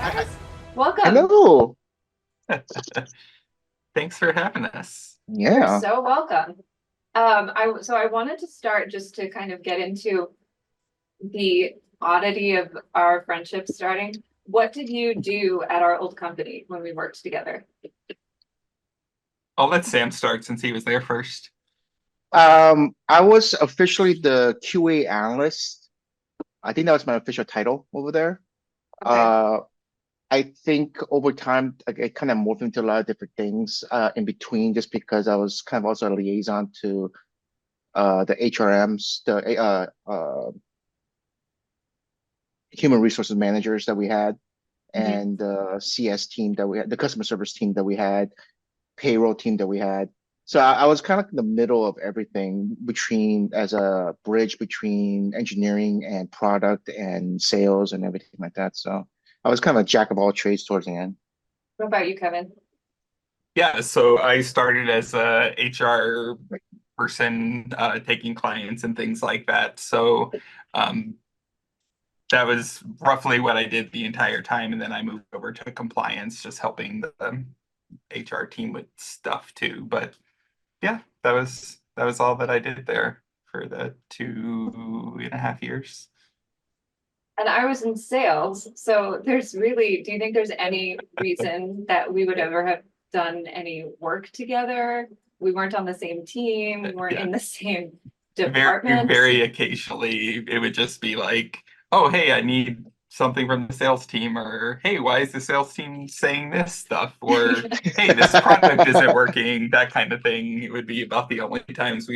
I, guys. Welcome. hello. Thanks for having us. You're Yeah. so welcome. I wanted to start just to kind of get into the oddity of our friendship starting. What did you do at our old company when we worked together? I'll let Sam start since he was there first. I was officially the QA analyst. I think that was my official title over there. Okay. Uh, I think over time, I kind of morphed into a lot of different things in between, just because I was kind of also a liaison to the HRMs, the human resources managers that we had, Mhm. and the CS team that we had, the customer service team that we had, payroll team that we had. So I was kind of in the middle of everything between as a bridge between engineering and product and sales and everything like that. So I was kind of a jack of all trades towards the end. What about you, Kevin? Yeah, so I started as a HR person, taking clients and things like that. So um, that was roughly what I did the entire time, and then I moved over to compliance, just helping the HR team with stuff too. But yeah, that was all that I did there for the 2.5 years. And I was in sales, so do you think there's any reason that we would ever have done any work together? We weren't on the same team, we weren't Yeah, in the same very, department. very occasionally it would just be like, oh, hey, I need something from the sales team, or hey, why is the sales team saying this stuff? Or hey, this product isn't working, that kind of thing. It would be about the only times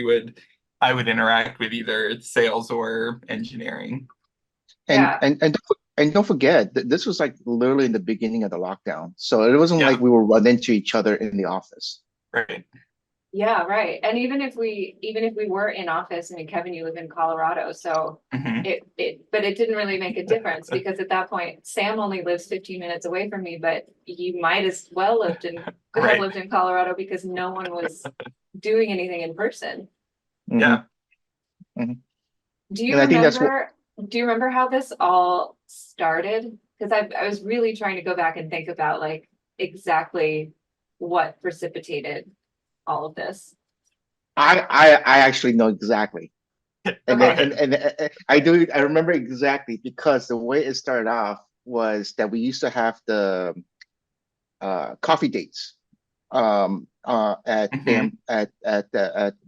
I would interact with either sales or engineering. And Yeah. and and and don't forget that this was like literally in the beginning of the lockdown. So it wasn't like Yeah, we were running into each other in the office. right. Yeah, right. And even if we were in office, I mean, Kevin, you live in Colorado, so Hmm. but it didn't really make a difference because at that point, Sam only lives 15 minutes away from me, but you might as well have Right. lived in Colorado because no one was doing anything in person. Hmm. Yeah. Hmm. Do And you I think that's what remember, do you remember how this all started? Because I was really trying to go back and think about like exactly what precipitated all of this. I actually know exactly. And Go then, Okay. and, ahead. and I remember exactly because the way it started off was that we used to have the coffee dates at Hmm. BAM at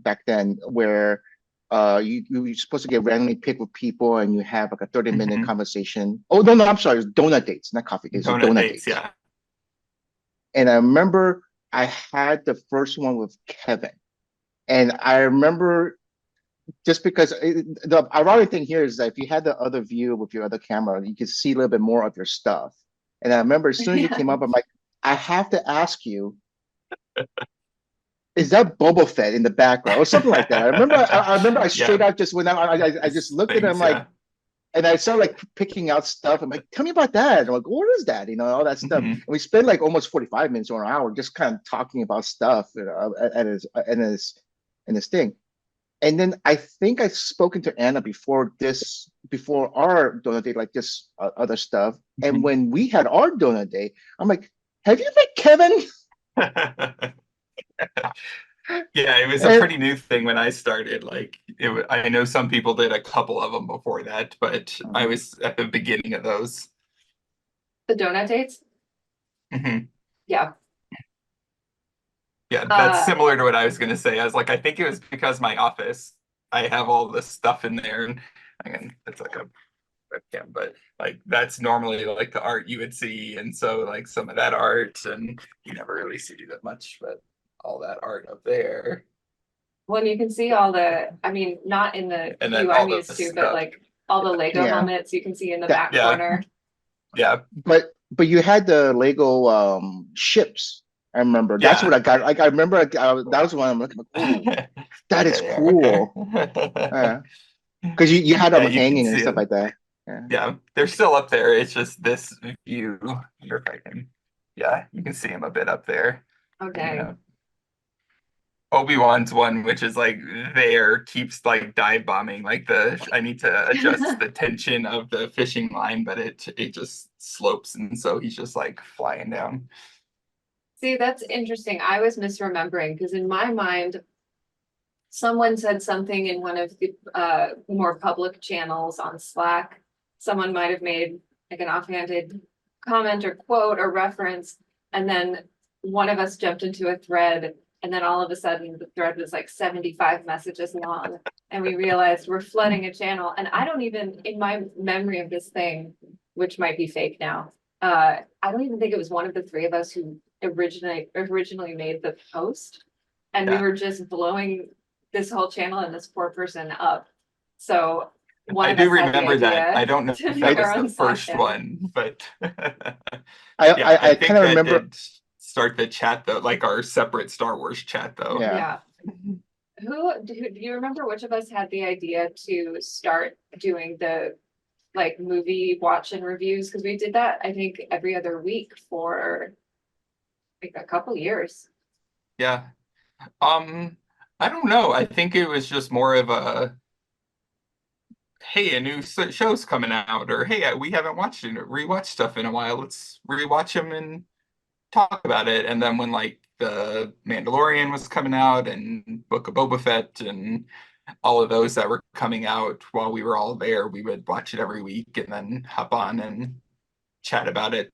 back then where you're supposed to get randomly picked with people and you have like a 30-minute Hmm. conversation. Oh no, I'm sorry, it's donut dates, not coffee dates, it's Donut donut dates, dates. yeah. And I remember I had the first one with Kevin. And I remember just because the ironic thing here is that if you had the other view with your other camera, you could see a little bit more of your stuff. And I remember as soon as you Yeah. came up, I'm like, I have to ask you, is that Boba Fett in the background or something like that? I remember I straight Yeah, out just went out, I just these looked at him things, like, yeah. and I started like picking out stuff. I'm like, tell me about that. And I'm like, what is that? You know, all that stuff. And Hmm. we spent like almost 45 minutes or an hour just kind of talking about stuff, you know, and his thing. And then I think I've spoken to Anna before our donut day, like just other stuff. And Hmm. when we had our donut day, I'm like, have you met Kevin? Yeah, it was a And pretty new thing when I started. Like, I know some people did a couple of them before that, but I was at the beginning of those. The donut dates? Hmm. Yeah. Yeah, that's Uh, similar to what I was going to say. I was like, I think it was because my office, I have all this stuff in there, and it's like a webcam, but like that's normally like the art you would see, and so like some of that art, and you never really see that much, but all that art up there, when you can see all I mean, not in the and then view I'm all the used to, but stuff. like all the Lego yeah, helmets you can see in the that, back Yeah, corner. yeah. but you had the Lego ships. I remember that's what Yeah. I got. Like I remember that was one I'm looking like, oh, that is Okay, yeah, okay. cool. Because you had Yeah, them you can hanging and see stuff it. like that. Yeah. Yeah, they're still up there. It's just this view. If I can, yeah, you can see them a bit up there. Oh, And, dang. Obi-Wan's one, which is like there keeps like dive bombing. Like I need to adjust the tension of the fishing line, but it just slopes, and so he's just like flying down. See, that's interesting. I was misremembering because in my mind, someone said something in one of the more public channels on Slack. Someone might have made like an offhanded comment or quote or reference, and then one of us jumped into a thread, and then all of a sudden the thread was like 75 messages long, and we realized we're flooding a channel. And I don't even, in my memory of this thing, which might be fake now, I don't even think it was one of the three of us who originally made the post, and we Yeah. were just blowing this whole channel and this poor person up. So one I of do us had the remember that. idea I don't know to if make that was our the own Slack first channel. one, but I yeah, I kind think of that remember. did start the chat though, like our separate Star Wars chat though. Yeah. Yeah. Do you remember which of us had the idea to start doing the like movie watch and reviews? Because we did that, I think, every other week for like a couple years. Yeah. I don't know. I think it was just more of a, hey, a new show's coming out, or hey, we haven't watched it, or rewatched stuff in a while. Let's rewatch them and talk about it. And then when like the Mandalorian was coming out and Book of Boba Fett and all of those that were coming out while we were all there, we would watch it every week and then hop on and chat about it.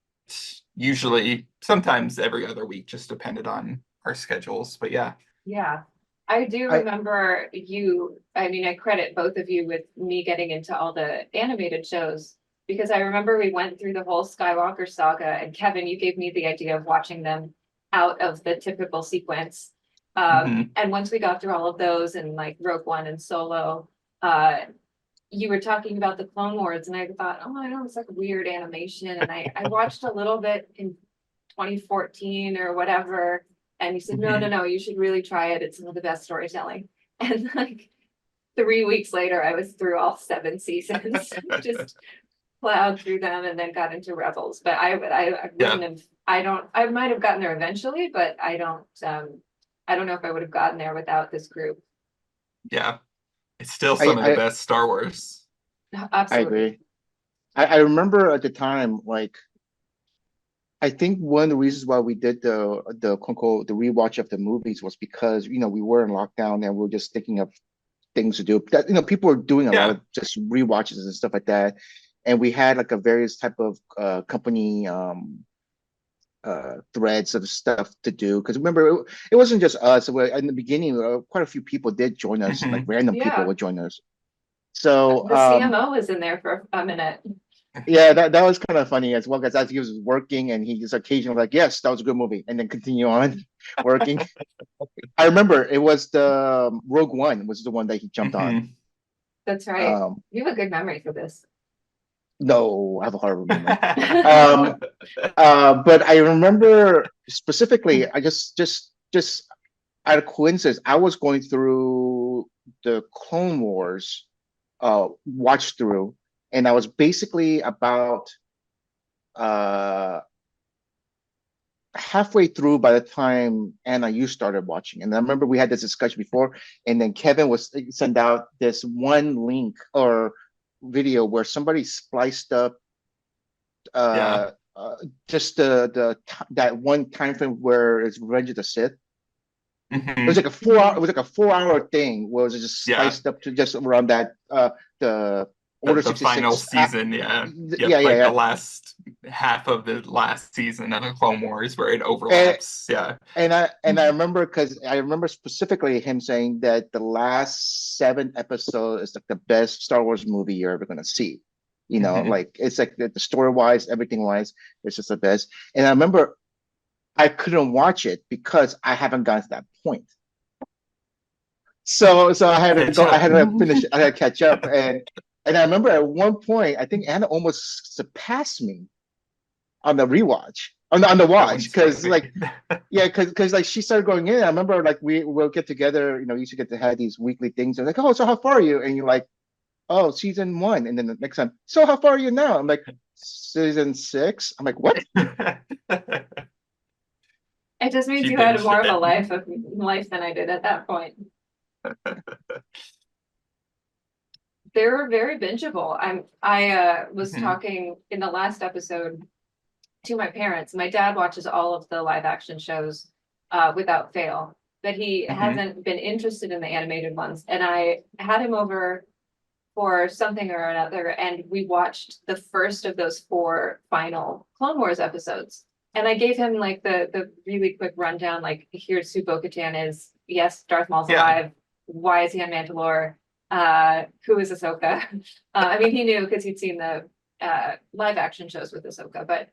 Usually, sometimes every other week, just depended on our schedules. But yeah. Yeah. I do I remember you, I mean, I credit both of you with me getting into all the animated shows because I remember we went through the whole Skywalker saga, and Kevin, you gave me the idea of watching them out of the typical sequence. Mhm. And once we got through all of those and like Rogue One and Solo, uh, you were talking about the Clone Wars, and I thought, oh, I know it's like weird animation. And I watched a little bit in 2014 or whatever. And you said, no, no, Mhm. no, you should really try it. It's some of the best storytelling. And like 3 weeks later, I was through all 7 seasons, just plowed through them and then got into Rebels. But I wouldn't Yeah, have, I might have gotten there eventually, but I don't know if I would have gotten there without this group. yeah. It's still I some of the I, best Star Wars. I Absolutely. agree. I remember at the time, like I think one of the reasons why we did the quote unquote the rewatch of the movies was because we were in lockdown and we were just thinking of things to do. That people were doing a lot Yeah. of just rewatches and stuff like that, and we had like a various type of company threads of stuff to do. Because remember, it wasn't just us. In the beginning, quite a few people did join us. Like Mhm. random people Yeah. would join us. So The CMO was in there for a minute. yeah, that was kind of funny as well because as he was working and he just occasionally like, yes, that was a good movie, and then continue on working. I remember it was the Rogue One was the one that he jumped on. Mhm. That's right. Um, You have a good memory for this. no, I have a horrible memory. Um, but I remember specifically, I just out of coincidence, I was going through the Clone Wars watch through, and I was basically about uh halfway through by the time Anna you started watching. And I remember we had this discussion before, and then Kevin was sent out this one link or video where somebody spliced up Yeah. just that one time frame where it's Revenge of the Sith. It was Mhm. like a 4 hour. It was like a 4 hour thing where it was just Yeah. spiced up to just around that the The, Order the final 66. season, yeah. Yeah, Yep, yeah, like the yeah. last half of the last season of the Clone Wars where it And overlaps. Yeah. and I remember because I remember specifically him saying that the last 7 episodes is like the best Star Wars movie you're ever gonna see. Mhm. Like it's like the story wise, everything wise, it's just the best. And I remember I couldn't watch it because I haven't gotten to that point. So I had to Catch go, I up. had to finish, I had to catch up. And I remember at one point, I think Anna almost surpassed me on the rewatch, on the That watch, wouldn't surprise because me. like yeah, because like she started going in. I remember like we'll get together, used to get to have these weekly things. And like, oh, so how far are you? And you're like, oh, season one. And then the next time, so how far are you now? I'm like, season 6. I'm like, what? I just means She you had binged more of a it. life than I did at that point. They were very bingeable. I was Mhm, talking in the last episode to my parents. My dad watches all of the live action shows without fail, but he mhm. hasn't been interested in the animated ones. And I had him over for something or another, and we watched the first of those 4 final Clone Wars episodes. And I gave him like the really quick rundown, like here's who Bo-Katan is. Yes, Darth Maul's Yeah. alive. Why is he on Mandalore? Who is Ahsoka? I mean, he knew because he'd seen the live action shows with Ahsoka, but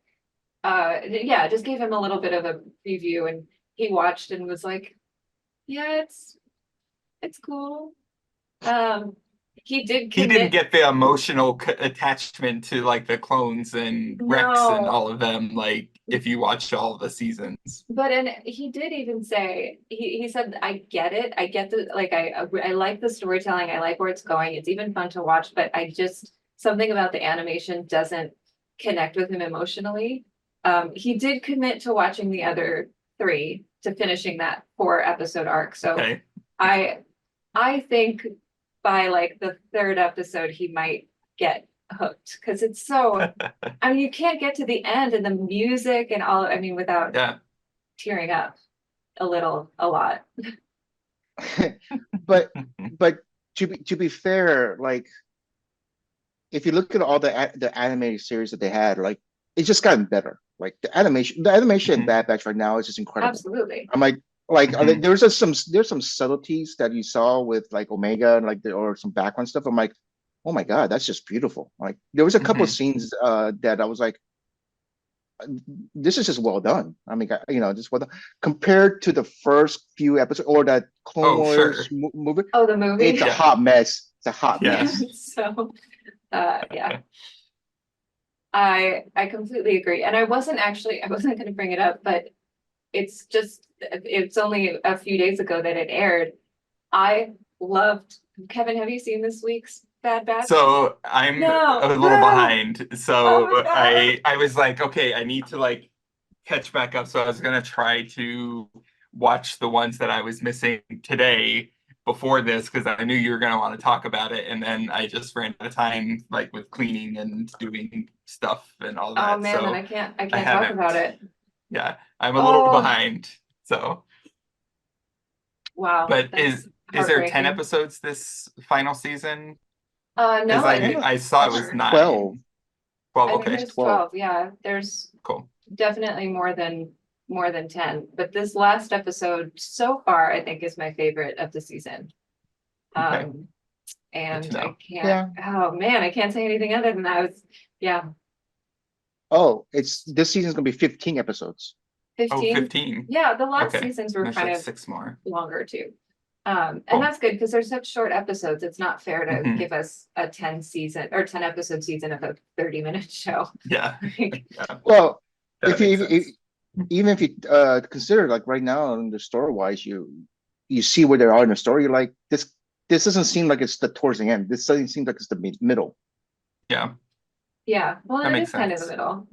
yeah, just gave him a little bit of a preview, and he watched and was like, yeah, it's cool. Um, he did He didn't commit. get the emotional attachment to like the clones and Rex and No, all of them, like if you watched all the seasons. but and he did even say he said, I get it. I get the like I like the storytelling. I like where it's going. It's even fun to watch, but I just something about the animation doesn't connect with him emotionally. He did commit to watching the other 3 to finishing that 4 episode arc. So Okay. I I think by like the 3rd episode he might get hooked because it's so I mean you can't get to the end and the music and all I mean without Yeah. tearing up a lot. But but to be fair, like if you look at all the animated series that they had, like it's just gotten better. Like the animation in Mhm, Bad Batch right now is just incredible. Absolutely. I'm like mhm. there's just there's some subtleties that you saw with like Omega and like or some background stuff. I'm like, oh my God, that's just beautiful. Like there was a couple of Mhm. scenes that I was like, this is just well done. I mean, just well done compared to the first few episodes or that Clone Oh, Wars sure. movie. Oh, the It's movie. a Yeah. hot mess. It's a hot Yeah. mess. So yeah. I completely agree. And I wasn't gonna bring it up, but it's only a few days ago that it aired. I loved Kevin, have you seen this week's Bad Batch? So I'm a No, little no. behind. Oh So my God. I was like, okay, I need to like catch back up. So I was gonna try to watch the ones that I was missing today before this because I knew you were gonna want to talk about it, and then I just ran out of time, like with cleaning and doing stuff and all Oh that. man, then So I I can't talk about haven't. it. Yeah, I'm a little Oh behind. So, wow, but that's is there 10 heartbreaking. episodes this final season? No, Because I No, think I saw it was it's more. 12. 9. 12, I think It's okay, there's 12. 12. Yeah, there's cool. definitely more than 10. But this last episode so far, I think is my favorite of the season. Okay, Um, good to and I know. can't, Yeah. oh man, I can't say anything other than that. Yeah, Oh, it's this season's gonna be 15 episodes. Oh, 15. 15. Yeah, the last Okay, seasons were there's kind like of 6 more. longer too. And Cool. that's good because they're such short episodes. It's not fair to Hmm. give us a 10 episode season of a 30-minute show. Yeah, Like, yeah, Well, that makes sense. even if you consider like right now in the story wise, you see where they are in the story. You're like this doesn't seem like it's the towards the end. This doesn't seem like it's the middle. Yeah, yeah, well, that it makes is kind of the sense. middle.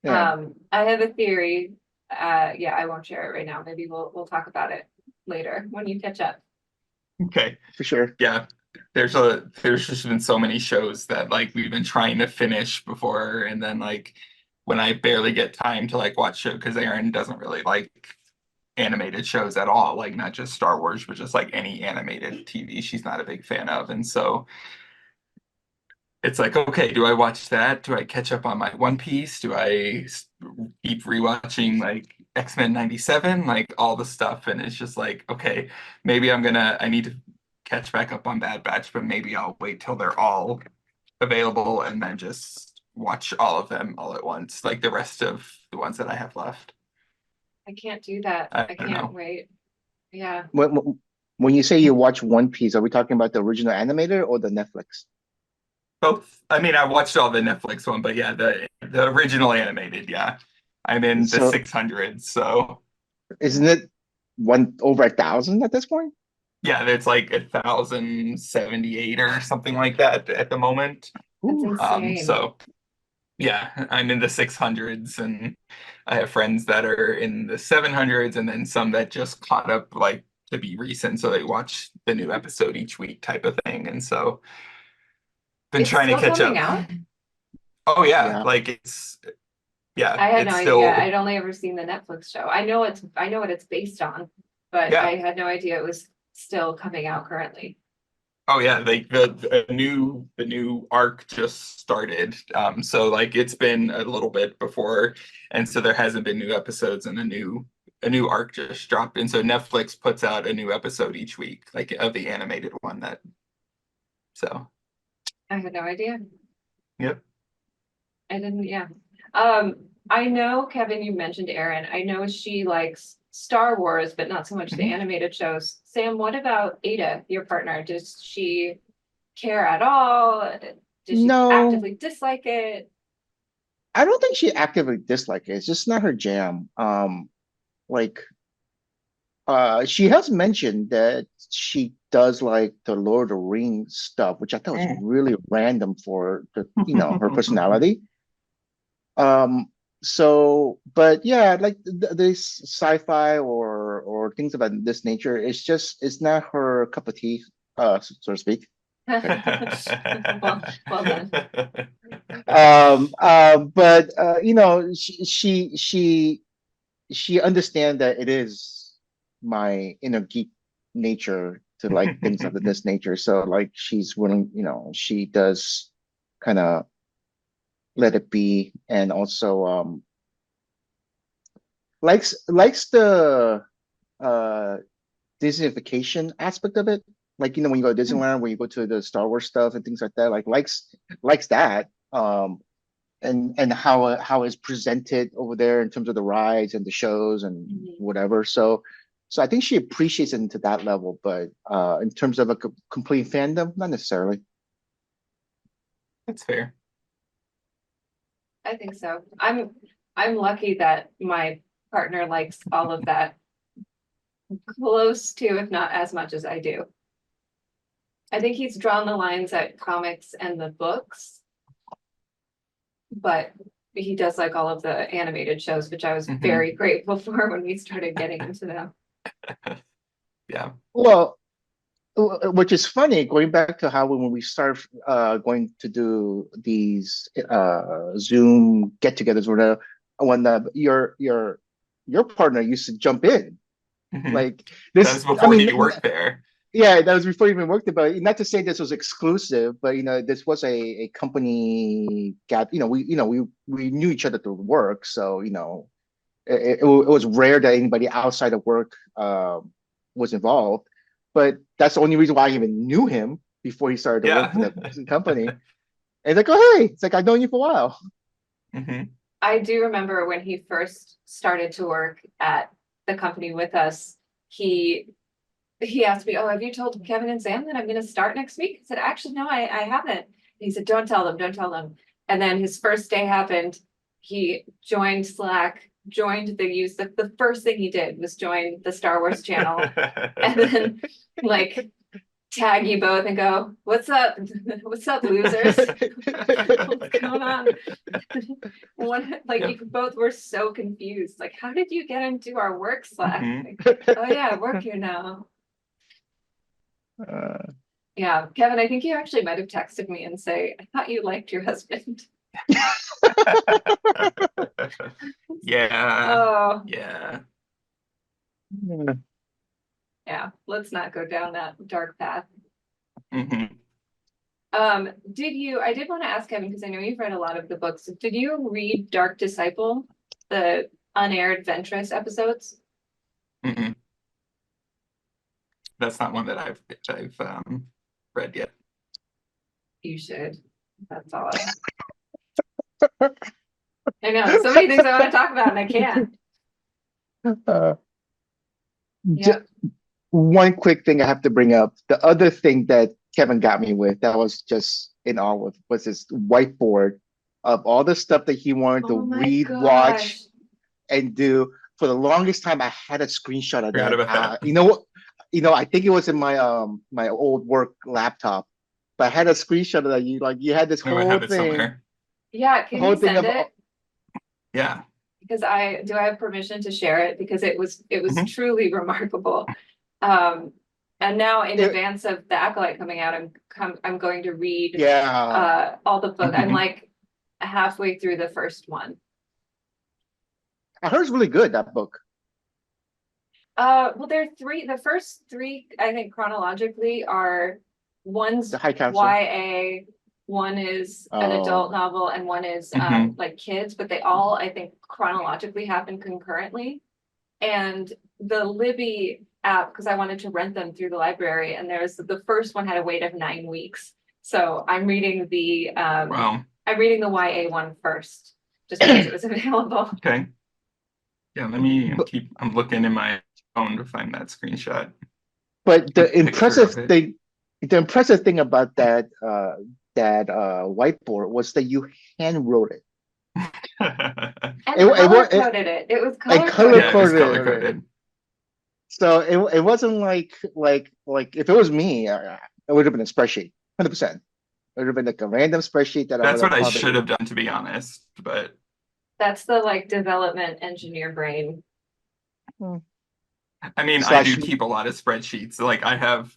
Yeah. I have a theory. Yeah, I won't share it right now. Maybe we'll talk about it later when you catch up. Okay, For sure. yeah. There's just been so many shows that like we've been trying to finish before, and then like when I barely get time to like watch show because Aaron doesn't really like animated shows at all, like not just Star Wars, but just like any animated TV she's not a big fan of. And so it's like, okay, do I watch that? Do I catch up on my One Piece? Do I keep rewatching like X-Men 97? Like all the stuff. And it's just like, okay, maybe I need to catch back up on Bad Batch, but maybe I'll wait till they're all available and then just watch all of them all at once, like the rest of the ones that I have left. I can't do that. I I don't can't know. wait. Yeah. When you say you watch One Piece, are we talking about the original animated or the Netflix? Both. I mean, I watched all the Netflix one, but yeah, the original animated, yeah. I'm in the So 600s, so isn't it one over 1,000 at this point? yeah, it's like 1,078 or something like that at the moment. That's Ooh. insane. So Yeah, I'm in the 600s, and I have friends that are in the 700s, and then some that just caught up like to be recent, so they watch the new episode each week type of thing. And so been It's trying to still catch coming up. out? Oh yeah, Yeah. like yeah, I had no it's idea. still I'd only ever seen the Netflix show. I know what it's based on, but yeah. I had no idea it was still coming out currently. Oh yeah, like the new arc just started. So like it's been a little bit before, and so there hasn't been new episodes, and a new arc just dropped. And so Netflix puts out a new episode each week, like of the animated one that so I had no idea. yep. I didn't, yeah. Um, I know, Kevin, you mentioned Erin. I know she likes Star Wars, but not so much the Mhm. animated shows. Sam, what about Ada, your partner? Does she care at all? Does she No, actively dislike it? I don't think she actively disliked it. It's just not her jam. Like she has mentioned that she does like the Lord of the Rings stuff, which I thought was Mm. really random for her personality. Um, so, but yeah, like this sci-fi or things about this nature, it's not her cup of tea, so to speak. Well done. But she understands that it is my inner geek nature to like things of this nature. So like she's willing, she does kind of let it be, and also likes the uh Disneyfication aspect of it. Like when you go to Disneyland, when you go to the Star Wars stuff and things like that, like likes that. And how it's presented over there in terms of the rides and the shows and Mhm. whatever. So I think she appreciates it to that level, but in terms of a complete fandom, not necessarily. That's fair. I think so. I'm lucky that my partner likes all of that close to, if not as much as I do. I think he's drawn the lines at comics and the books, but he does like all of the animated shows, which I was Mhm. very grateful for when we started getting into them. Yeah. Well, which is funny, going back to how when we start going to do these Zoom get-togethers, when your partner used to jump in Mhm. like That was this. I before mean, he worked there. yeah, that was before you even worked it, but not to say this was exclusive, but this was a company gap. We knew each other through work, so it was rare that anybody outside of work was involved. But that's the only reason why I even knew him before he started to work for Yeah. the company. And it's like, oh hey, it's like I've known you for a while. Mhm. I do remember when he first started to work at the company with us, he asked me, "Oh, have you told Kevin and Sam that I'm going to start next week?" I said, "Actually, no, I haven't." And he said, "Don't tell them, don't tell them." And then his first day happened. He joined Slack, joined the first thing he did was join the Star Wars channel, and then like tag you both and go, "What's up? What's up, losers? What's going on?" What, like you both were so confused. Like, how did you get into our work Slack? Mhm. Like, oh yeah, I work here now. Uh, Yeah, Kevin, I think you actually might have texted me and say, "I thought you liked your husband." Yeah. Oh, Yeah. yeah, let's not go down that dark path. Mhm. I did want to ask Kevin, because I know you've read a lot of the books. Did you read Dark Disciple, the unaired Ventress episodes? Mm-mm. That's not one that I've read yet. You should. That's all. I know, so many things I want to talk about and I can't. uh, Yeah. One quick thing I have to bring up. The other thing that Kevin got me with that was just in awe with was his whiteboard of all the stuff that he wanted to Oh my read, watch, gosh. and do. For the longest time, I had a screenshot of Forgot that. about that. You know what? I think it was in my old work laptop, but I had a screenshot of that. You had this No, I whole have it thing somewhere. Yeah, The can whole you thing send of it? Yeah. Because I have permission to share it because it was Mhm. truly remarkable. Um, and now in it, advance of the Acolyte coming out, I'm going to read yeah. all the book. I'm Mhm. like halfway through the first one. I heard it's really good, that book. Well, there are three. The first three, I think, chronologically are The one's High Counselor. YA, one is an adult Oh. novel, and one is Mhm. like kids, but they all, I think, chronologically happen concurrently. And the Libby app, because I wanted to rent them through the library, and there's the first one had a wait of 9 weeks. So Wow. I'm reading the YA one first, just because it was available. Okay. Yeah, but I'm looking in my phone to find that screenshot but or picture of it. the impressive thing about that whiteboard was that you hand wrote it. And It color was coded it. It was a color color Yeah, coded. it was coded color it. coded. So it wasn't like if it was me, it would have been a spreadsheet, 100%. It would have been like a random spreadsheet that I would That's have what I should probably. have done, to be honest. But That's the like development engineer brain. Hmm. I mean, I Slash. do keep a lot of spreadsheets. Like I have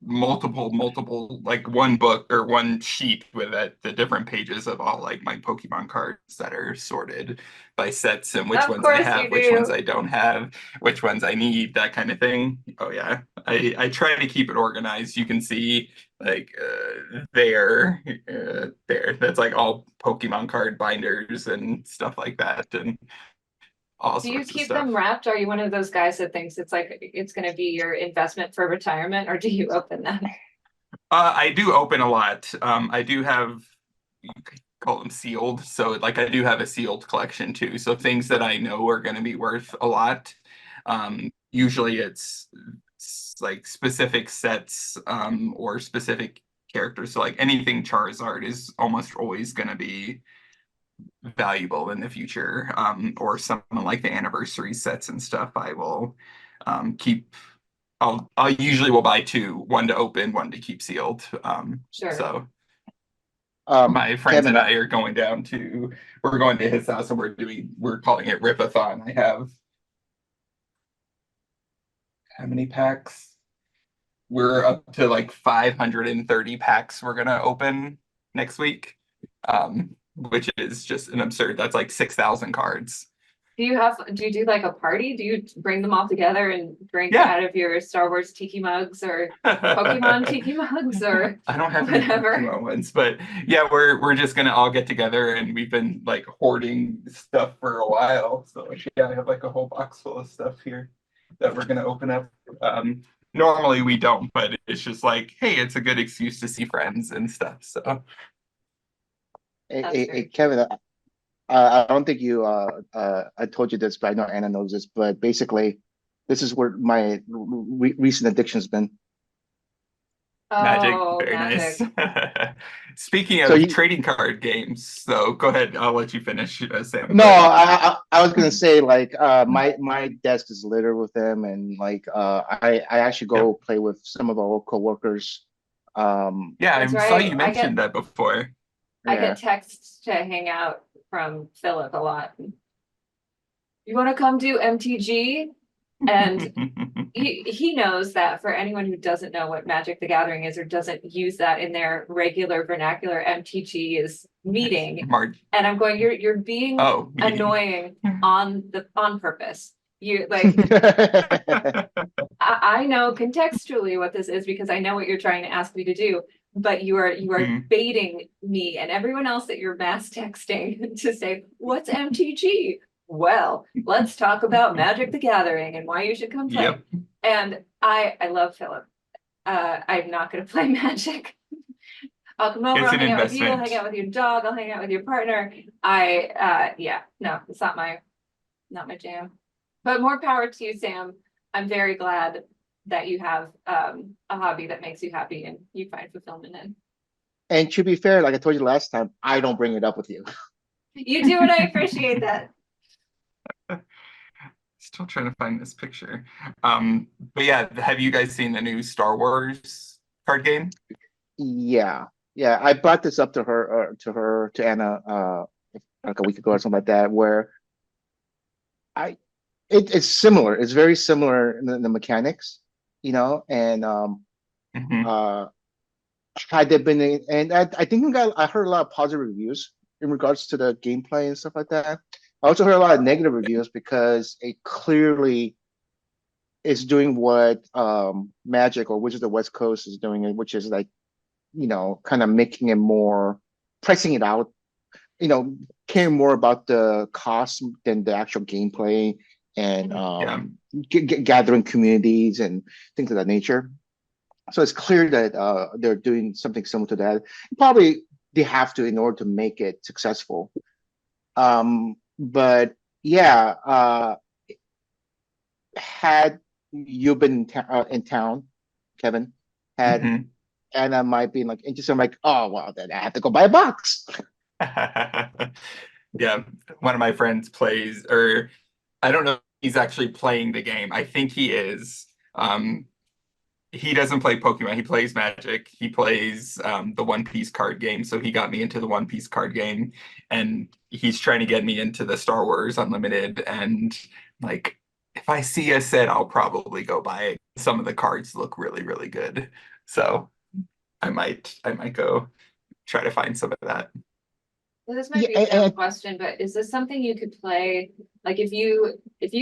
multiple, like one book or one sheet with the different pages of all like my Pokemon cards that are sorted by sets and which Of ones I course you have, which ones do. I don't have, which ones I need, that kind of thing. Oh yeah, I try to keep it organized. You can see like there. That's like all Pokemon card binders and stuff like that, and all Do you sorts of keep them stuff. wrapped? Are you one of those guys that thinks it's like it's going to be your investment for retirement, or do you open them? I do open a lot. I do have, you could call them sealed. So like I do have a sealed collection too. So things that I know are going to be worth a lot. Usually it's like specific sets or specific characters. So like anything Charizard is almost always going to be valuable in the future. Or something like the anniversary sets and stuff. I will keep I usually will buy two, one to open, one to keep sealed. Sure. So my friends Kevin, and I are we're going to his house and we're calling it Ripathon. I have how many packs? We're up to like 530 packs we're gonna open next week. Which is just an absurd. That's like 6,000 cards. Do you do like a party? Do you bring them all together and drink Yeah. out of your Star Wars tiki mugs or Pokemon tiki mugs or I don't have any whatever? Pokemon ones, but yeah, we're just gonna all get together and we've been like hoarding stuff for a while. So yeah, I have like a whole box full of stuff here that we're gonna open up. Normally we don't, but it's just like, hey, it's a good excuse to see friends and stuff. So That's very cute. Kevin, I don't think I told you this, but I know Anna knows this. But basically, this is where my recent addiction's been. Magic, Oh, very nice. magic. Speaking So of you, trading card games, so go ahead. I'll let you finish, Sam. no, But I was gonna say like my desk is littered with them, and like I actually yep. go play with some of our old coworkers. Yeah, That's I saw right. you mentioned that before. I get Yeah. texts to hang out from Philip a lot. You want to come do MTG? And he knows that for anyone who doesn't know what Magic the Gathering is or doesn't use that in their regular vernacular, MTG is meeting. Mar And I'm going, you're being Oh, meeting. annoying on purpose. You like I know contextually what this is because I know what you're trying to ask me to do, but you are Mm, baiting me and everyone else that you're mass texting to say, what's MTG? Well, let's talk about Magic the Gathering and why you should come play. yep, And I love Philip. I'm not gonna play Magic. I'll come over, it's I'll an hang out with you, I'll hang investment. out with your dog, I'll hang out with your partner. Yeah, no, it's not my jam. But more power to you, Sam. I'm very glad that you have a hobby that makes you happy and you find fulfillment in. And to be fair, like I told you last time, I don't bring it up with you. You do, and I appreciate that. Still trying to find this picture. But yeah, have you guys seen the new Star Wars card game? Yeah, yeah, I brought this up to her, to Anna, like a week ago or something like that, where I it's similar. It's very similar in the mechanics, and Hmm. uh had there been and I think I heard a lot of positive reviews in regards to the gameplay and stuff like that. I also heard a lot of negative reviews because it clearly is doing what Magic or Wizards of the West Coast is doing, which is like, kind of making it more, pricing it out, you know, caring more about the cost than the actual gameplay, and Mhm. Yeah. gathering communities and things of that nature. So it's clear that they're doing something similar to that. Probably they have to in order to make it successful. But yeah, had you been in town, Kevin, had Hmm. Anna might be like interested. I'm like, oh well, then I have to go buy a box. Yeah, one of my friends plays, or I don't know if he's actually playing the game. I think he is. He doesn't play Pokemon. He plays Magic. He plays the One Piece card game. So he got me into the One Piece card game, and he's trying to get me into the Star Wars Unlimited. And like, if I see a set, I'll probably go buy it. Some of the cards look really, really good. So I might go try to find some of that. Well, this might Yeah, be a dumb question, but is this something you could play? Like if you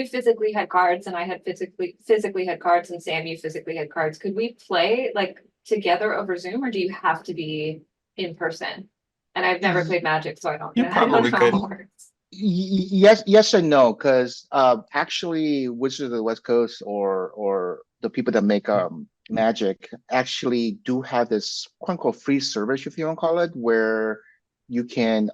physically had cards and I had physically had cards and Sam you physically had cards, could we play like together over Zoom or do you have to be in person? And I've never played Magic, so I don't You know. I don't probably know how could. it works. yes and no, because actually Wizards of the West Coast, or the people that make Magic, actually do have this quote unquote free service, if you want to call it, where you can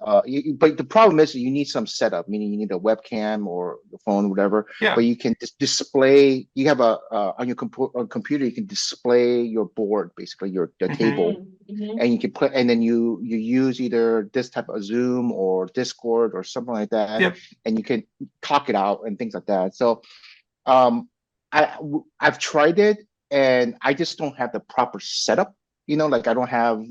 but the problem is you need some setup, meaning you need a webcam or the phone, whatever. Yeah. But you can display, you have a on your computer, you can display your board, basically the Hmm. table, Mhm. and you can play, and then you use either this type of Zoom or Discord or something like that, Yep. and you can talk it out and things like that. So um I've tried it, and I just don't have the proper setup, like I don't have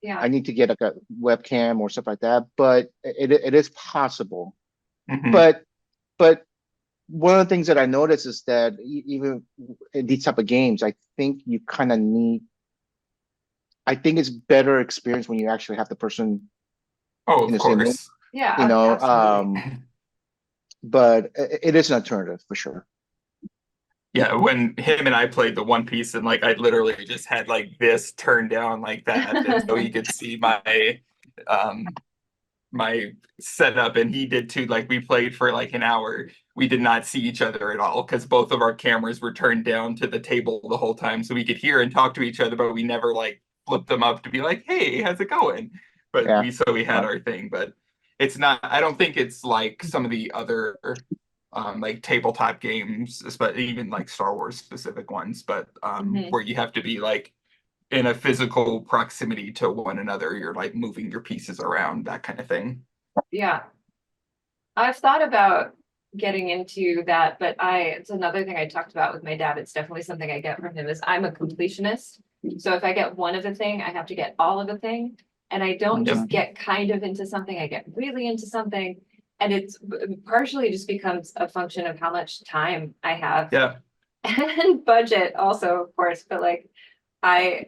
Yeah. I need to get like a webcam or stuff like that, but it is possible. Hmm. But one of the things that I noticed is that even in these type of games, I think it's better experience when you actually have the person Oh, in of the same room, course. Yeah, you know. absolutely. But it is an alternative for sure. Yeah, when him and I played the One Piece, and like I literally just had like this turned down like that, and so he could see um my setup, and he did too. Like we played for like an hour. We did not see each other at all because both of our cameras were turned down to the table the whole time, so we could hear and talk to each other, but we never like flipped them up to be like, "Hey, how's it going?" But Yeah. we had Well, our thing, but it's not. I don't think it's like some of the other like tabletop games, especially even like Star Wars specific ones, but Mhm. where you have to be like in a physical proximity to one another. You're like moving your pieces around, that kind of thing. Yeah. I've thought about getting into that, but it's another thing I talked about with my dad. It's definitely something I get from him is I'm a completionist. So if I get one of a thing, I have to get all of a thing. And I don't Yep. just get kind of into something, I get really into something. And it's partially just becomes a function of how much time I have Yeah. and budget also, of course, but like I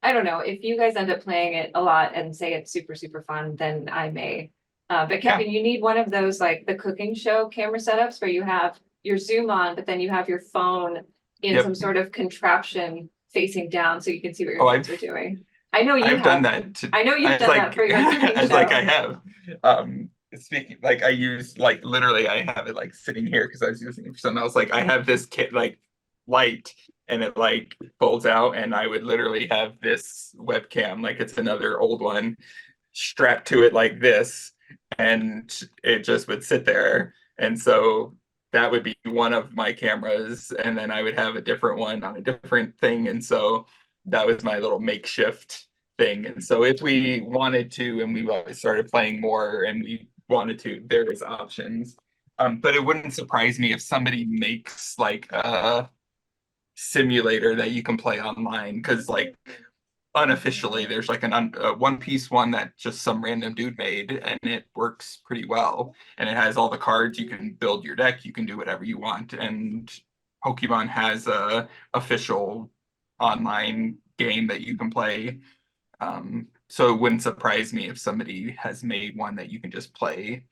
I don't know, if you guys end up playing it a lot and say it's super, super fun, then I may. But Yeah. Kevin, you need one of those like the cooking show camera setups where you have your Zoom on, but then you have your phone in some Yep. sort of contraption facing down so you can see what your Oh, hands are doing. I know you I've done have. that. I know you've As done that like for your cooking as like I show. have. Speaking like I use like literally I have it like sitting here because I was using it for something else. Like I have this kit like light and it like folds out and I would literally have this webcam, like it's another old one, strapped to it like this, and it just would sit there. And so that would be one of my cameras, and then I would have a different one on a different thing. And so that was my little makeshift thing. And so if we wanted to, and we started playing more, and we wanted to, there is options. But it wouldn't surprise me if somebody makes like a simulator that you can play online because like unofficially, there's like a One Piece one that just some random dude made, and it works pretty well. And it has all the cards. You can build your deck. You can do whatever you want. And Pokemon has a official online game that you can play. So it wouldn't surprise me if somebody has made one that you can just play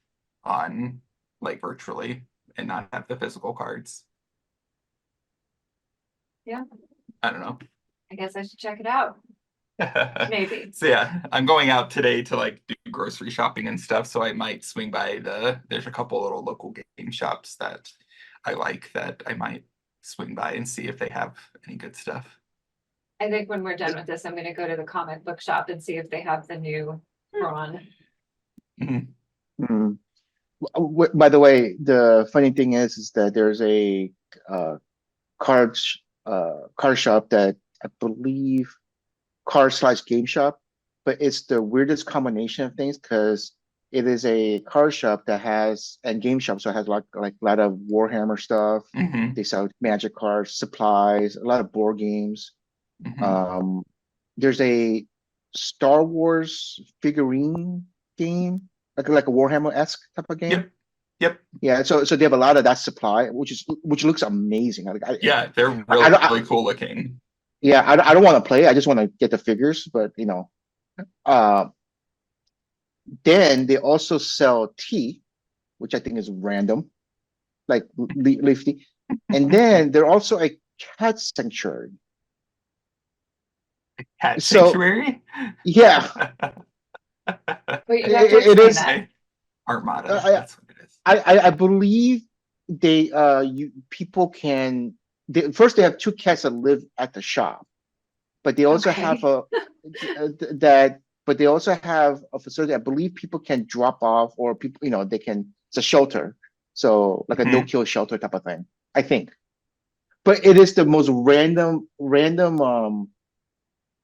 on like virtually and not have the physical cards. Yeah. I don't know. I guess I should check it out. Maybe. So yeah, I'm going out today to like do grocery shopping and stuff. So I might swing by there's a couple little local game shops that I like that I might swing by and see if they have any good stuff. I think when we're done with this, I'm gonna go to the comic book shop and see if they have the new Ron. Mhm. Mm. By the way, the funny thing is that there's a uh, card shop that I believe card/game shop, but it's the weirdest combination of things because it is a card shop that has and game shop, so it has like a lot of Warhammer stuff. Mhm. They sell magic cards, supplies, a lot of board games. Mhm. Um, there's a Star Wars figurine game, like a Warhammer-esque type of game. Yep. Yep. Yeah, so they have a lot of that supply, which looks amazing. Like, Yeah, they're I really, don't, really cool looking. yeah, I don't want to play. I just want to get the figures, but uh, then they also sell tea, which I think is random, like leaf tea. And then they're also a cat sanctuary. Cat So Sanctuary? yeah, Wait, you have to it explain is. that. Armada, I, that's what it is. I believe they you people can first they have two cats that live at the shop, but they also have Okay. a that but they also have a facility. I believe people can drop off or people they can it's a shelter, so like a Mhm. no-kill shelter type of thing. I think, but it is the most random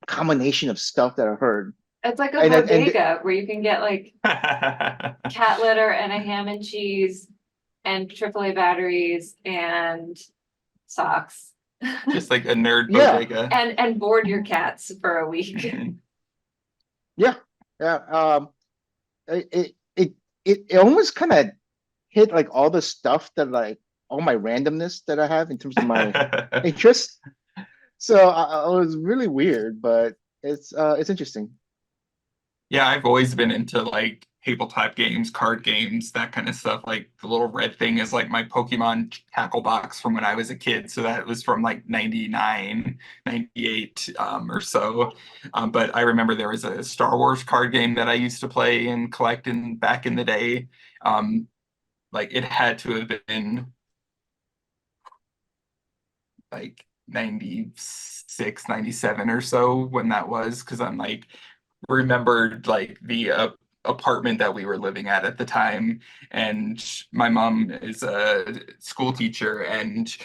combination of stuff that I heard, It's like a and bodega where you can get like cat litter and a ham and cheese and AAA batteries and socks. Just like a nerd yeah, bodega. And board your cats for a week. Mhm. yeah, yeah. It it it, it almost kind of hit like all the stuff that like all my randomness that I have in terms of my interests. So I was really weird, but it's interesting. Yeah, I've always been into like tabletop games, card games, that kind of stuff. Like the little red thing is like my Pokemon tackle box from when I was a kid. So that was from like 99, 98 or so. But I remember there was a Star Wars card game that I used to play and collect in back in the day. Um, like it had to have been like 96, 97 or so when that was, because I'm like remembered like the apartment that we were living at the time, and my mom is a school teacher, and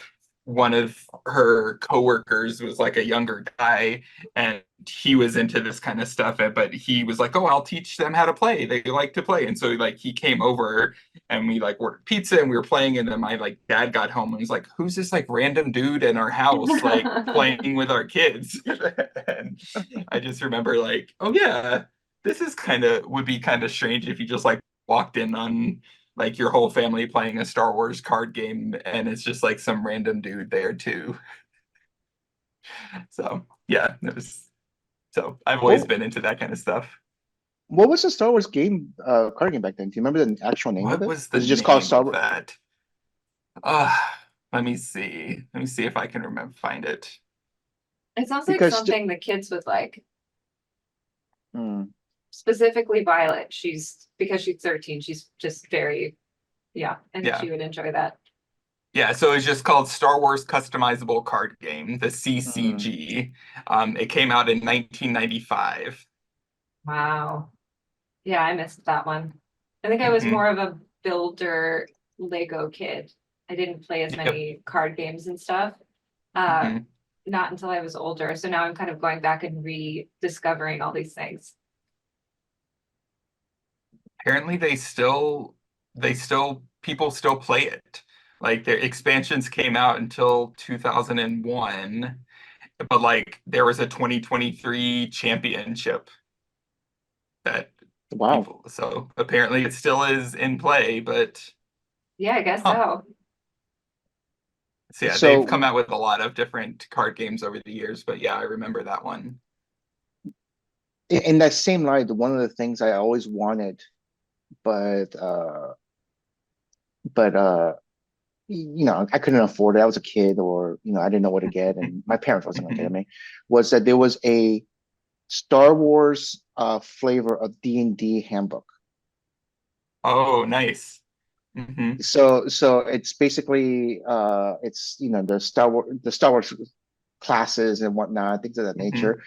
one of her coworkers was like a younger guy, and he was into this kind of stuff, but he was like, oh, I'll teach them how to play, they like to play. And so like he came over and we like ordered pizza and we were playing, and then my like dad got home and he's like, who's this like random dude in our house like playing with our kids? And I just remember like, oh yeah, this is kind of would be kind of strange if you just like walked in on like your whole family playing a Star Wars card game and it's just like some random dude there too. So yeah, it was so I've always What been into that kind of stuff. what was the Star Wars game card game back then? Do you remember the actual name of What it? was the Was it just called name Star of Wars? that? Uh let me see. Let me see if I can remember find it. It sounds like Because something the kids would like. hmm, Specifically Violet. Because she's 13, she's just very, yeah, I think Yeah. she would enjoy that. Yeah, so it's just called Star Wars Customizable Card Game, the hmm, CCG. It came out in 1995. Wow. Yeah, I missed that one. I think I was Hmm. more of a builder Lego kid. I didn't play as Yep. many card games and stuff. Uh, Hmm. not until I was older. So now I'm kind of going back and rediscovering all these things. Apparently they still people still play it. Like their expansions came out until 2001, but like there was a 2023 championship that Wow. people, so apparently it still is in play, but Yeah, I guess huh. so. So yeah, they've So come out with a lot of different card games over the years, but yeah, I remember that one. in that same light, one of the things I always wanted, but but I couldn't afford it. I was a kid, or I didn't know what to get, and my parents wasn't gonna get Mhm. me. Was that there was a Star Wars flavor of D&D handbook. Oh, nice. Hmm. So it's basically it's the Star Wars classes and whatnot, things of that Hmm. nature.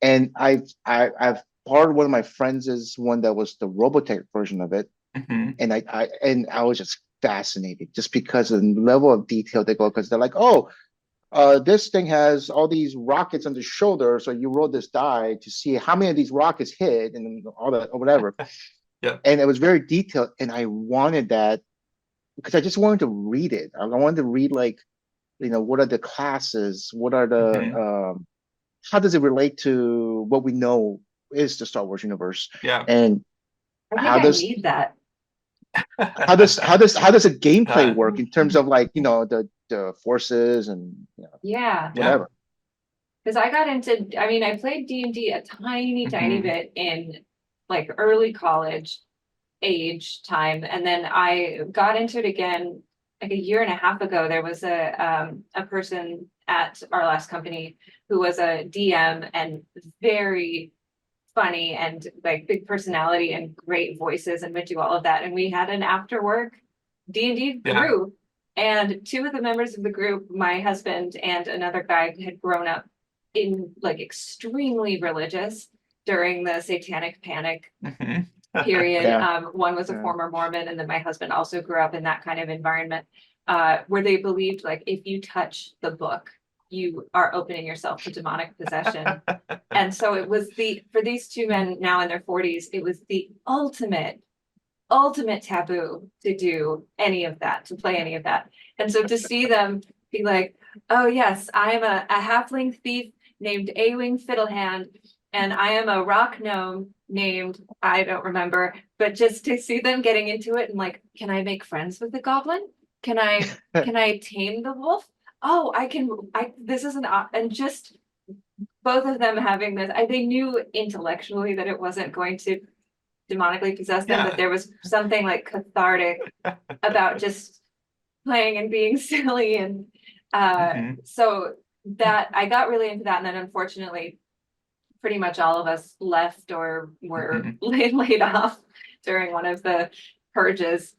And I've borrowed one of my friends' is one that was the Robotech version of it, Hmm. and I was just fascinated just because of the level of detail they go, because they're like, oh, this thing has all these rockets on the shoulder, so you roll this die to see how many of these rockets hit and all that or whatever. Yep. And it was very detailed, and I wanted that because I just wanted to read it. I wanted to read, like, what are the classes, what are the Hmm. how does it relate to what we know is the Star Wars universe, Yeah. and I think how I does need that. how does the gameplay Uh, work in terms of, like, the forces and Yeah, yeah. whatever. because I got into, I mean, I played D&D a tiny, tiny Hmm. bit in like early college age time, and then I got into it again like a year and a half ago. There was a person at our last company who was a DM and very funny and like big personality and great voices and would do all of that. And we had an after work D&D Yeah. group. And two of the members of the group, my husband and another guy, had grown up in like extremely religious during the Satanic Panic Hmm. period. Yeah, One was a yeah. former Mormon, and then my husband also grew up in that kind of environment, where they believed like if you touch the book, you are opening yourself to demonic possession. And so it was for these two men now in their 40s, it was the ultimate taboo to do any of that, to play any of that. And so to see them be like, oh yes, I am a halfling thief named A-Wing Fiddlehand, and I am a rock gnome named, I don't remember, but just to see them getting into it and like, can I make friends with the goblin? Can I tame the wolf? Oh, this is and just both of them having this, they knew intellectually that it wasn't going to demonically possess them, but Yeah. there was something like cathartic about just playing and being silly. And Hmm. so that I got really into that. And then unfortunately, pretty much all of us left or were Hmm. laid off during one of the purges.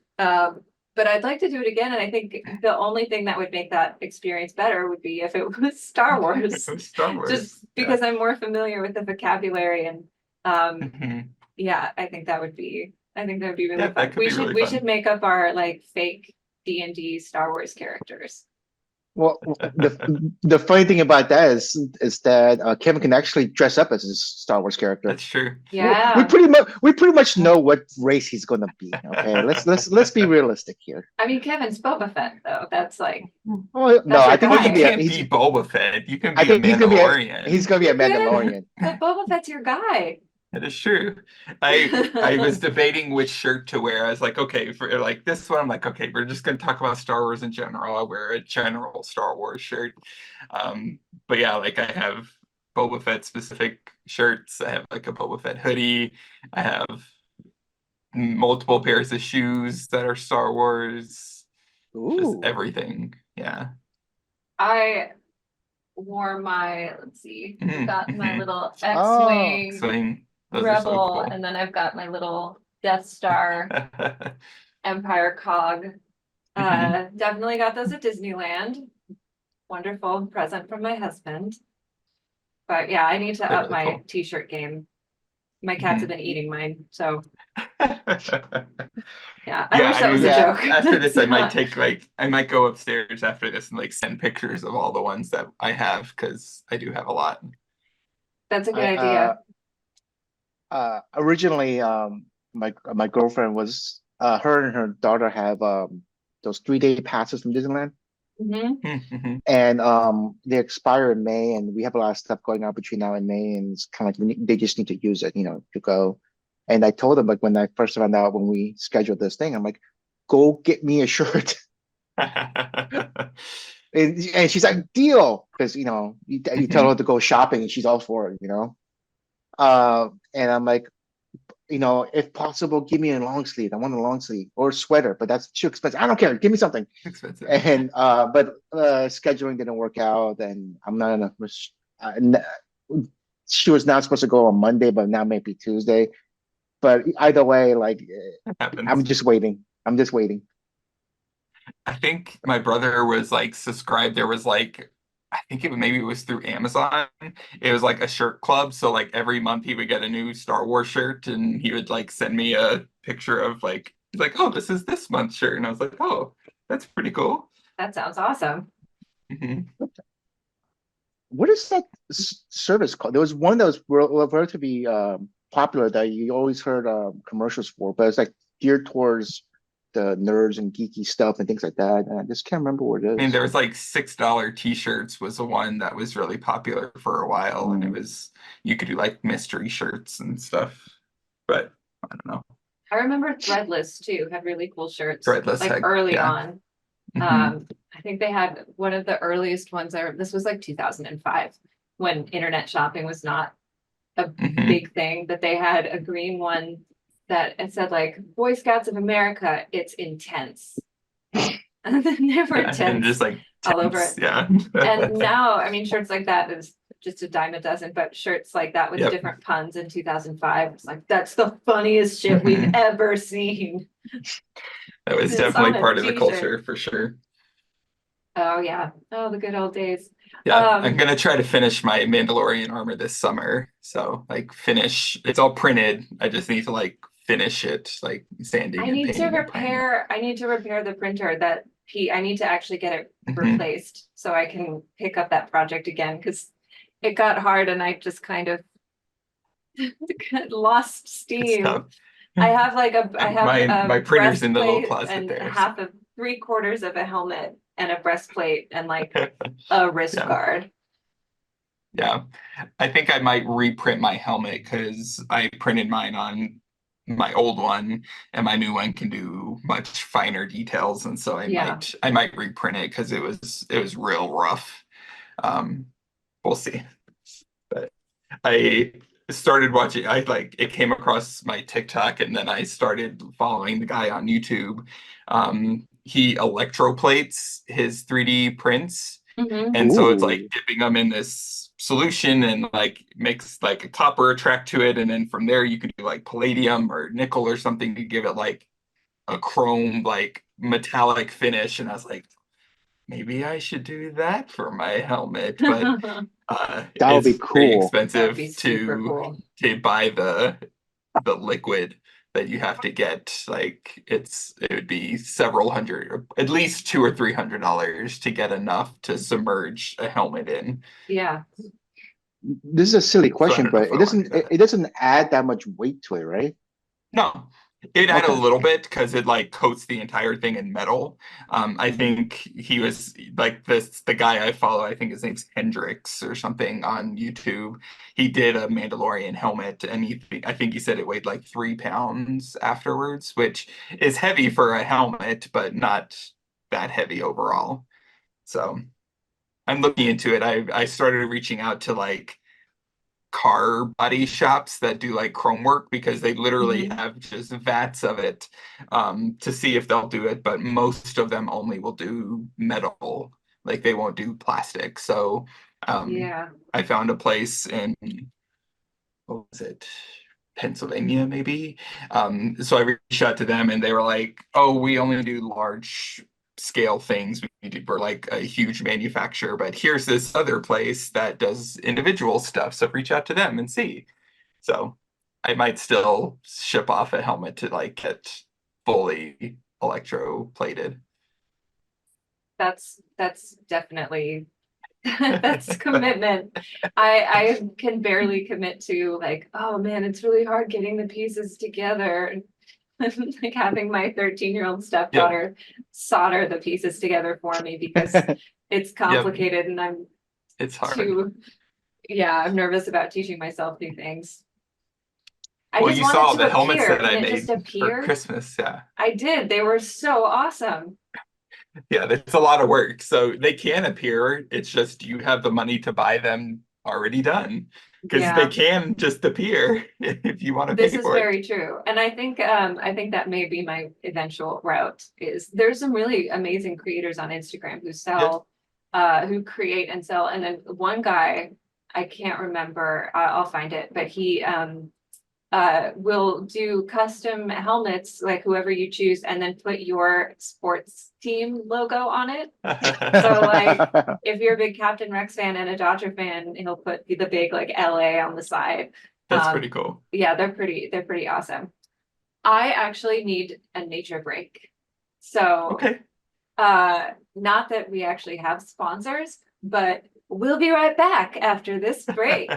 But I'd like to do it again. And I think the only thing that would make that experience better would be if it was Star Wars, Star just Wars. Yeah. because I'm more familiar with the vocabulary. And Hmm. yeah, I think that would be really Yeah, that fun. could We be should really we should fun. make up our like fake D&D Star Wars characters. Well, the funny thing about that is that Kevin can actually dress up as a Star Wars character. That's true. We Yeah. pretty much know what race he's gonna be. Okay, let's be realistic here. I mean, Kevin's Boba Fett though. That's like, Oh no, that's I your think Well, he's gonna you be guy. can't be Boba Fett. You can I be a think he's Mandalorian. gonna be a You can, Mandalorian. but Boba Fett's your guy. That is true. I was debating which shirt to wear. I was like, okay, for like this one, I'm like, okay, we're just gonna talk about Star Wars in general. I'll wear a general Star Wars shirt. Um, but yeah, like I have Boba Fett specific shirts. I have like a Boba Fett hoodie. I have multiple pairs of shoes that are Star Wars. Just Ooh, everything. Yeah. I wore my, let's see, I've got my Mm-hmm. little oh, X-Wing Swing. Those are so Rebel, cool. and then I've got my little Death Star Empire cog. Hmm. Definitely got those at Disneyland. Wonderful present from my husband. But yeah, I need to They're up really my cool. t-shirt game. My cats have Mhm. been eating mine, so yeah, I Yeah, wish I that was mean, a yeah. joke. after It's this, I might not. take like I might go upstairs after this and like send pictures of all the ones that I have because I do have a lot. That's a good I idea. Originally, my girlfriend was her and her daughter have those 3-day passes from Disneyland. Mhm. Mhm. and they expire in May, and we have a lot of stuff going on between now and May, and it's kind of like they just need to use it, to go. And I told them, like, when I first found out when we scheduled this thing, I'm like, go get me a shirt. And she's like, deal, because you tell her Mhm. to go shopping and she's all for it. And I'm like, if possible, give me a long sleeve. I want a long sleeve or a sweater, but that's too expensive. I don't care. Give me something. Expensive. And but scheduling didn't work out, and I'm not in a. She was not supposed to go on Monday, but now maybe Tuesday. But either way, like, That I'm happens. just waiting. I'm just waiting. I think my brother was like subscribed. There was like, I think maybe it was through Amazon. It was like a shirt club. So like every month he would get a new Star Wars shirt and he would like send me a picture of like, he's like, oh, this is this month's shirt. And I was like, oh, that's pretty cool. That sounds awesome. Mhm. What is that service called? There was one that was relatively popular that you always heard commercials for, but it's like geared towards the nerds and geeky stuff and things like that. And I just can't remember what it I mean, is. there was like $6 t-shirts was the one that was really popular for a while. And it Mm. was, you could do like mystery shirts and stuff. But I don't know. I remember Threadless too had really cool shirts, Threadless like heck, early yeah. on. Hmm. I think they had one of the earliest ones. This was like 2005 when internet shopping was not a Hmm. big thing, but they had a green one that it said like Boy Scouts of America, it's intense. And then there were And tents just like all over tense, it. yeah. And now, I mean, shirts like that is just a dime a dozen, but shirts like that with Yep. different puns in 2005, it's like, that's the funniest shit we've Hmm. ever seen. That was It's on definitely a part of the t-shirt. culture for sure. Oh yeah. Oh, the good old days. Yeah, I'm Um, gonna try to finish my Mandalorian armor this summer. So like finish, it's all printed. I just need to like finish it, like sanding and painting and priming. I need to repair the printer I need to actually get it Hmm. replaced so I can pick up that project again because it got hard and I just kind of lost It's steam. tough. Yeah, I have my a printer's in the little breastplate closet and there. So. half of 3/4 of a helmet and a breastplate and like a wrist Yeah, guard. yeah. I think I might reprint my helmet because I printed mine on my old one, and my new one can do much finer details, and so Yeah. I might reprint it because it was real rough. Um, we'll see. But I started watching. I like it came across my TikTok, and then I started following the guy on YouTube. He electroplates his 3D prints, Hmm. and so it's like Ooh. dipping them in this solution and like makes like a copper attract to it, and then from there you can do like palladium or nickel or something to give it like a chrome like metallic finish. And I was like, maybe I should do that for my helmet, but That would be it's very cool. That would be expensive super cool. to buy the liquid that you have to get. Like it would be several hundred, or at least $200 or $300 to get enough to submerge a helmet in. Yeah. This is a silly So I question, don't know but if I want to do it that. doesn't add that much weight to it, right? No, it had a Okay. little bit because it like coats the entire thing in metal. I Mhm. think he was like the guy I follow. I think his name's Hendrix or something on YouTube. He did a Mandalorian helmet, and I think he said it weighed like 3 pounds afterwards, which is heavy for a helmet, but not that heavy overall. So I'm looking into it. I started reaching out to like car body shops that do like chrome work because they literally Hmm. have just vats of it to see if they'll do it, but most of them only will do metal, like they won't do plastic. So Yeah. I found a place in, what was it? Pennsylvania, maybe. So I reached out to them and they were like, oh, we only do large scale things. We're like a huge manufacturer, but here's this other place that does individual stuff. So reach out to them and see. So I might still ship off a helmet to like get fully electroplated. That's definitely that's commitment. I can barely commit to like, oh man, it's really hard getting the pieces together. like having my 13-year-old Yep. stepdaughter solder the pieces together for me because it's complicated and I'm It's hard. I'm nervous about teaching myself new things. I Well, just you want saw it to the helmets appear. that I Can it just made for appear? Christmas. Yeah. I did. They were so awesome. Yeah, that's a lot of work. So they can appear. It's just you have the money to buy them already done because they Yeah, can just appear if you want to this pay is for it. very true. And I think that may be my eventual route is there's some really amazing creators on Instagram who sell who create and sell. And then one guy, I can't remember, I'll find it, but he will do custom helmets, like whoever you choose, and then put your sports team logo on it. So like if you're a big Captain Rex fan and a Dodger fan, he'll put the big like LA on the side. That's pretty cool. Yeah, they're pretty awesome. I actually need a nature break. So Okay. not that we actually have sponsors, but we'll be right back after this break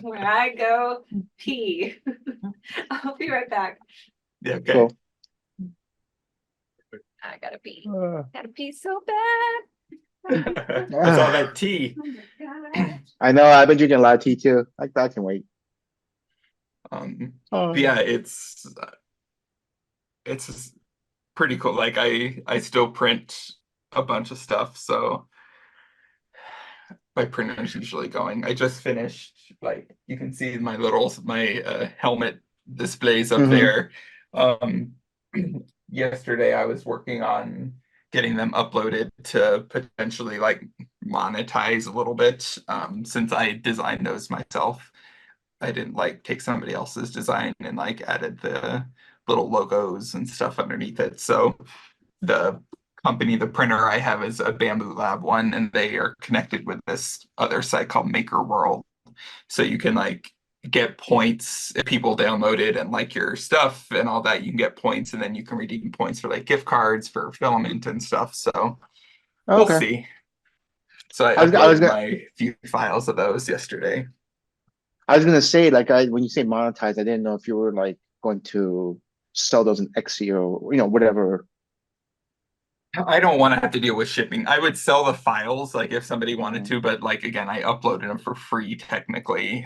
where I go pee. I'll be right back. Yeah, okay. Cool. I gotta pee. Uh, Gotta pee so bad. That's all that tea. Oh my God. I know. I've been drinking a lot of tea too. I can wait. But yeah, it's pretty cool. Like I still print a bunch of stuff, so my printer's usually going. I just finished, like you can see my helmet displays up Hmm. there. Um, yesterday I was working on getting them uploaded to potentially like monetize a little bit. Since I designed those myself. I didn't like take somebody else's design and like added the little logos and stuff underneath it. So the company, the printer I have is a Bamboo Lab one, and they are connected with this other site called Maker World. So you can like get points if people download it and like your stuff and all that. You can get points, and then you can redeem points for like gift cards for filament and stuff. So we'll Okay. see. So I I was uploaded gonna my few files of those yesterday. I was gonna say like when you say monetize, I didn't know if you were like going to sell those in Etsy or whatever. I don't want to have to deal with shipping. I would sell the files like if somebody wanted Mhm. to, but like again, I uploaded them for free technically.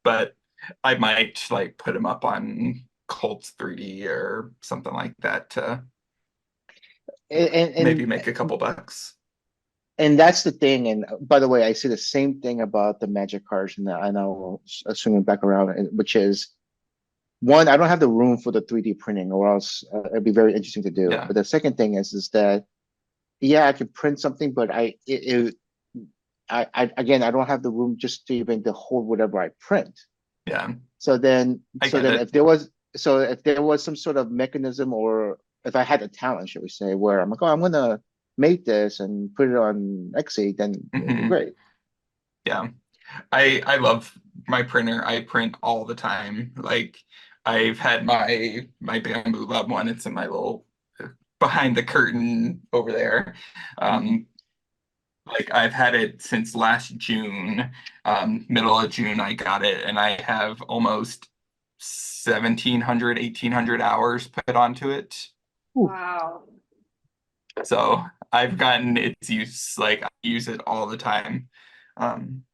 But I might like put them up on Colts 3D or something like that to maybe And make a couple bucks. and that's the thing. And by the way, I say the same thing about the Magic cards, and I know assuming back around, which is one, I don't have the room for the 3D printing, or else it'd be very interesting to do. Yeah. But the second thing is that yeah, I can print something, but I again, I don't have the room just to even to hold whatever I print. Yeah. So then, I get it. if there was some sort of mechanism, or if I had a talent, should we say, where I'm like, oh, I'm gonna make this and put it on Etsy, then it'd be Hmm. great. Yeah. I love my printer. I print all the time. Like I've had my Bamboo Lab one. It's in my little behind the curtain over there. Mhm. Um, like I've had it since last June, middle of June I got it, and I have almost 1,700, 1,800 hours put onto it. Ooh. Wow. So I've gotten its use, like I use it all the time. Um,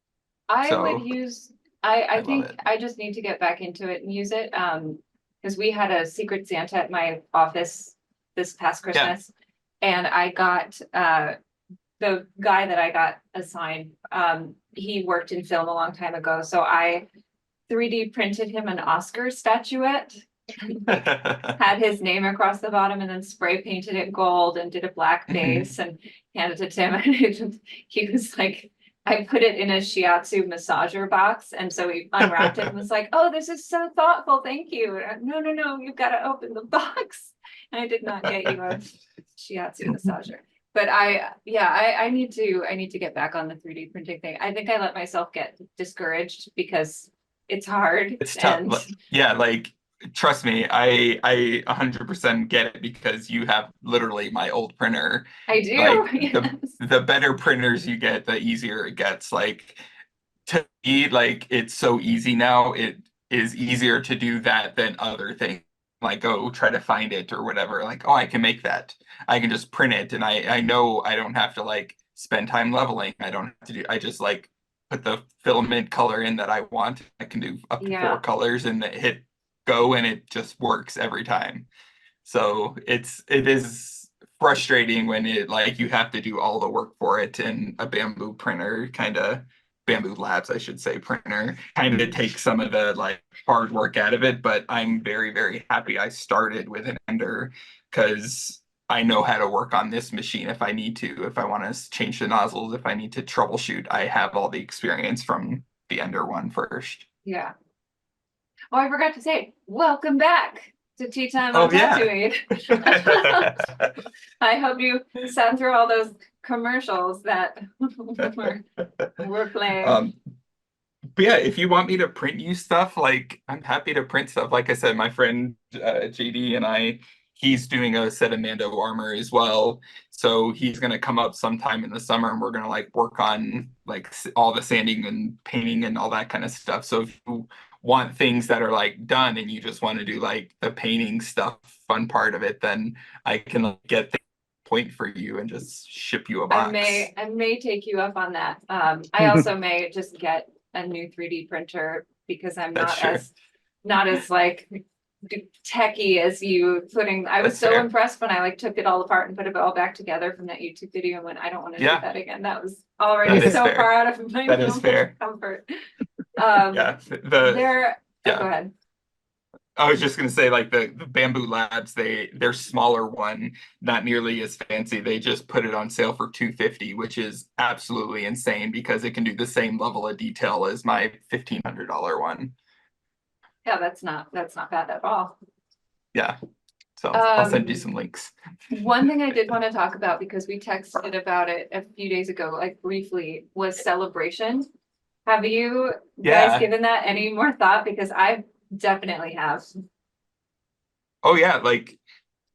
I would so use, I I love think it. I just need to get back into it and use it. Because we had a Secret Santa at my office this past Yeah. Christmas. And I got the guy that I got assigned, he worked in film a long time ago. So I 3D printed him an Oscar statuette, had his name across the bottom and then spray painted it gold and did a black base and handed it to him. And he was like, I put it in a shiatsu massager box. And so he unwrapped it and was like, oh, this is so thoughtful. Thank you. And no, you've got to open the box. And I did not get you a shiatsu massager. But I need to get back on the 3D printing thing. I think I let myself get discouraged because it's hard It's tough. and Yeah, like trust me, I 100% get it because you have literally my old printer. I do. Like Yes. the better printers you get, the easier it gets. Like to me, like it's so easy now. It is easier to do that than other things like go try to find it or whatever. Like, oh, I can make that. I can just print it, and I know I don't have to like spend time leveling. I don't have to do. I just like put the filament color in that I want. I can do up to 4 colors and hit go, and it just works every time. So it is frustrating when it like you have to do all the work for it, and a bamboo printer kind of bamboo labs, I should say, printer kind of takes some of the like hard work out of it. But I'm very, very happy I started with an ender because I know how to work on this machine if I need to, if I want to change the nozzles, if I need to troubleshoot. I have all the experience from the ender one first. Yeah. Oh, I forgot to say, welcome back to Tea Time on Oh yeah. Tatooine. I hope you sat through all those commercials that we're playing. But yeah, if you want me to print you stuff, like I'm happy to print stuff. Like I said, my friend JD and he's doing a set of Mando armor as well. So he's gonna come up sometime in the summer, and we're gonna like work on like all the sanding and painting and all that kind of stuff. So if you want things that are like done and you just want to do like the painting stuff, fun part of it, then I can like, get the point for you and just ship you a box. I may take you up on that. I also may just get a new 3D printer because I'm not as like techie as you putting. I was so impressed when I like took it all apart and put it all back together from that YouTube video and went, I don't want to do that again. That was already so far out of my comfort. Go ahead. I was just gonna say, like the Bamboo Labs, their smaller one, not nearly as fancy. They just put it on sale for $250, which is absolutely insane because it can do the same level of detail as my $1,500 one. Yeah, that's not bad at all. Yeah, so I'll send you some links. One thing I did want to talk about, because we texted about it a few days ago, like briefly, was celebration. Have you guys given that any more thought? Because I definitely have. Oh yeah, like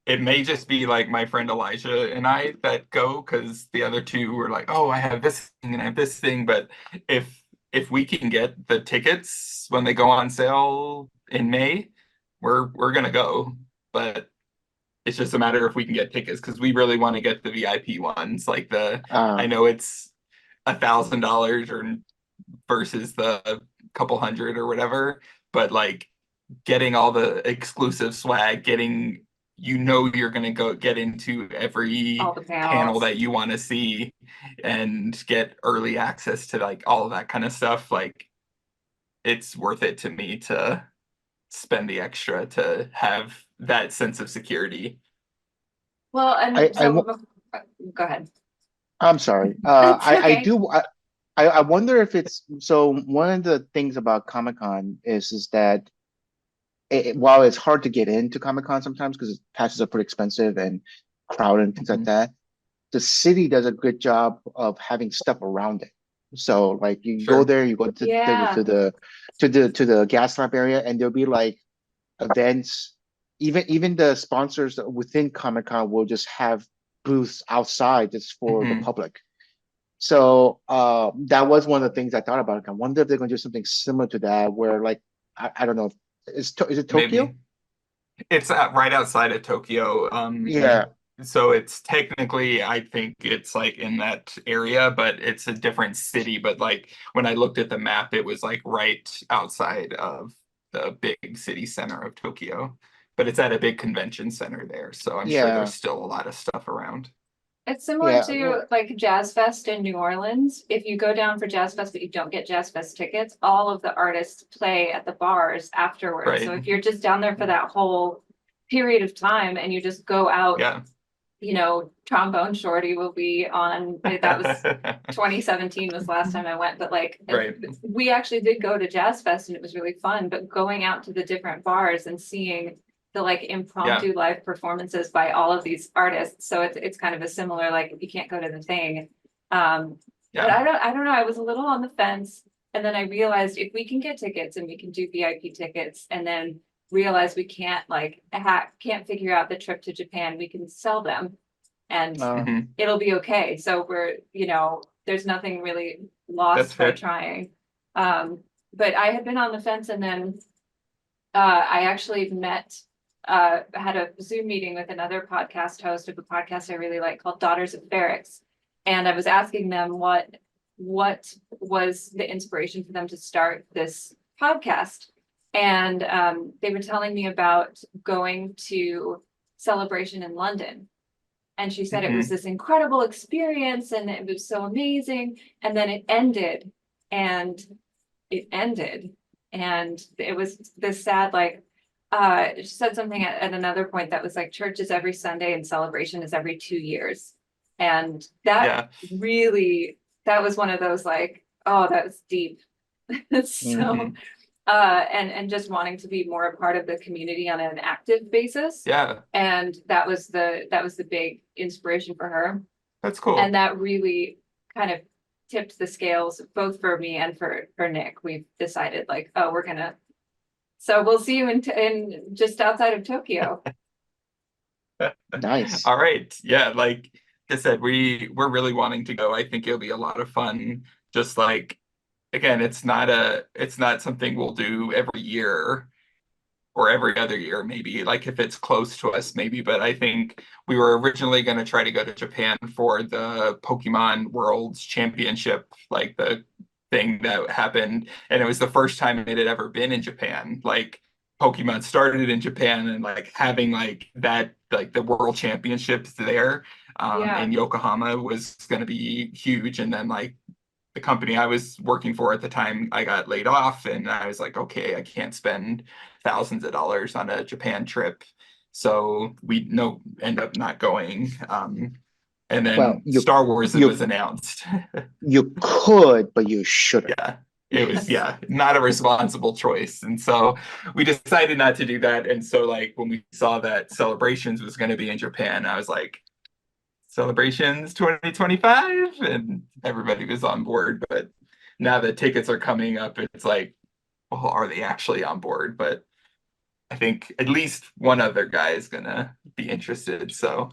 it may just be like my friend Elijah and I that go, because the other two were like, oh, I have this thing and I have this thing. But if we can get the tickets when they go on sale in May, we're gonna go. But it's just a matter if we can get tickets, because we really want to get the VIP ones. Like I know it's $1,000 or versus the couple hundred or whatever, but like getting all the exclusive swag, getting you're gonna go get into every panel that you want to see and get early access to like all of that kind of stuff. Like it's worth it to me to spend the extra to have that sense of security. Well, and go ahead. I'm sorry. I wonder if it's so. One of the things about Comic-Con is that while it's hard to get into Comic-Con sometimes because passes are pretty expensive and crowded and things like that, the city does a good job of having stuff around it. So like you go there, you go to the gas lamp area, and there'll be like events. Even the sponsors within Comic-Con will just have booths outside just for the public. So that was one of the things I thought about. I wonder if they're going to do something similar to that, where like I don't know, is it Tokyo? Maybe. It's right outside of Tokyo. Yeah. So it's technically, I think it's like in that area, but it's a different city. But like when I looked at the map, it was like right outside of the big city center of Tokyo. But it's at a big convention center there, so I'm sure there's still a lot of stuff around. It's similar to like Jazz Fest in New Orleans. If you go down for Jazz Fest but you don't get Jazz Fest tickets, all of the artists play at the bars afterwards. Right. So if you're just down there for that whole period of time and you just go out, you know, Trombone Shorty will be on. That was 2017 was the last time I went, but like we actually did go to Jazz Fest and it was really fun. But going out to the different bars and seeing the like impromptu live performances by all of these artists. So it's kind of a similar, like you can't go to the thing. But I don't know. I was a little on the fence. And then I realized if we can get tickets and we can do VIP tickets and then realize we can't like can't figure out the trip to Japan, we can sell them and it'll be okay. So we're, you know, there's nothing really lost by trying. But I had been on the fence, and then I actually met had a Zoom meeting with another podcast host of a podcast I really like called Daughters of Barracks. And I was asking them what was the inspiration for them to start this podcast. And they were telling me about going to Celebration in London. And she said it was this incredible experience and it was so amazing. And then it ended. And it was this sad, like, she said something at another point that was like, church is every Sunday and celebration is every 2 years. And that really, that was one of those like, oh, that was deep. So, and just wanting to be more a part of the community on an active basis. Yeah. And that was the big inspiration for her. That's cool. And that really kind of tipped the scales both for me and for Nick. We've decided like, oh, so we'll see you in just outside of Tokyo. Nice. All right. Yeah, like I said, we're really wanting to go. I think it'll be a lot of fun. Just like, again, it's not something we'll do every year or every other year, maybe, like if it's close to us, maybe. But I think we were originally going to try to go to Japan for the Pokemon World's Championship, like the thing that happened. And it was the first time it had ever been in Japan. Like Pokemon started in Japan, and like having like that, like the World Championships there in Yokohama was going to be huge. And then like the company I was working for at the time, I got laid off, and I was like, okay, I can't spend thousands of dollars on a Japan trip. So we end up not going. And then Star Wars was announced. You could, but you shouldn't. Yeah. It was, not a responsible choice. And so we decided not to do that. And so like when we saw that Celebrations was going to be in Japan, I was like, Celebrations 2025, and everybody was on board. But now that tickets are coming up, it's like, well, are they actually on board? But I think at least one other guy is gonna be interested. So,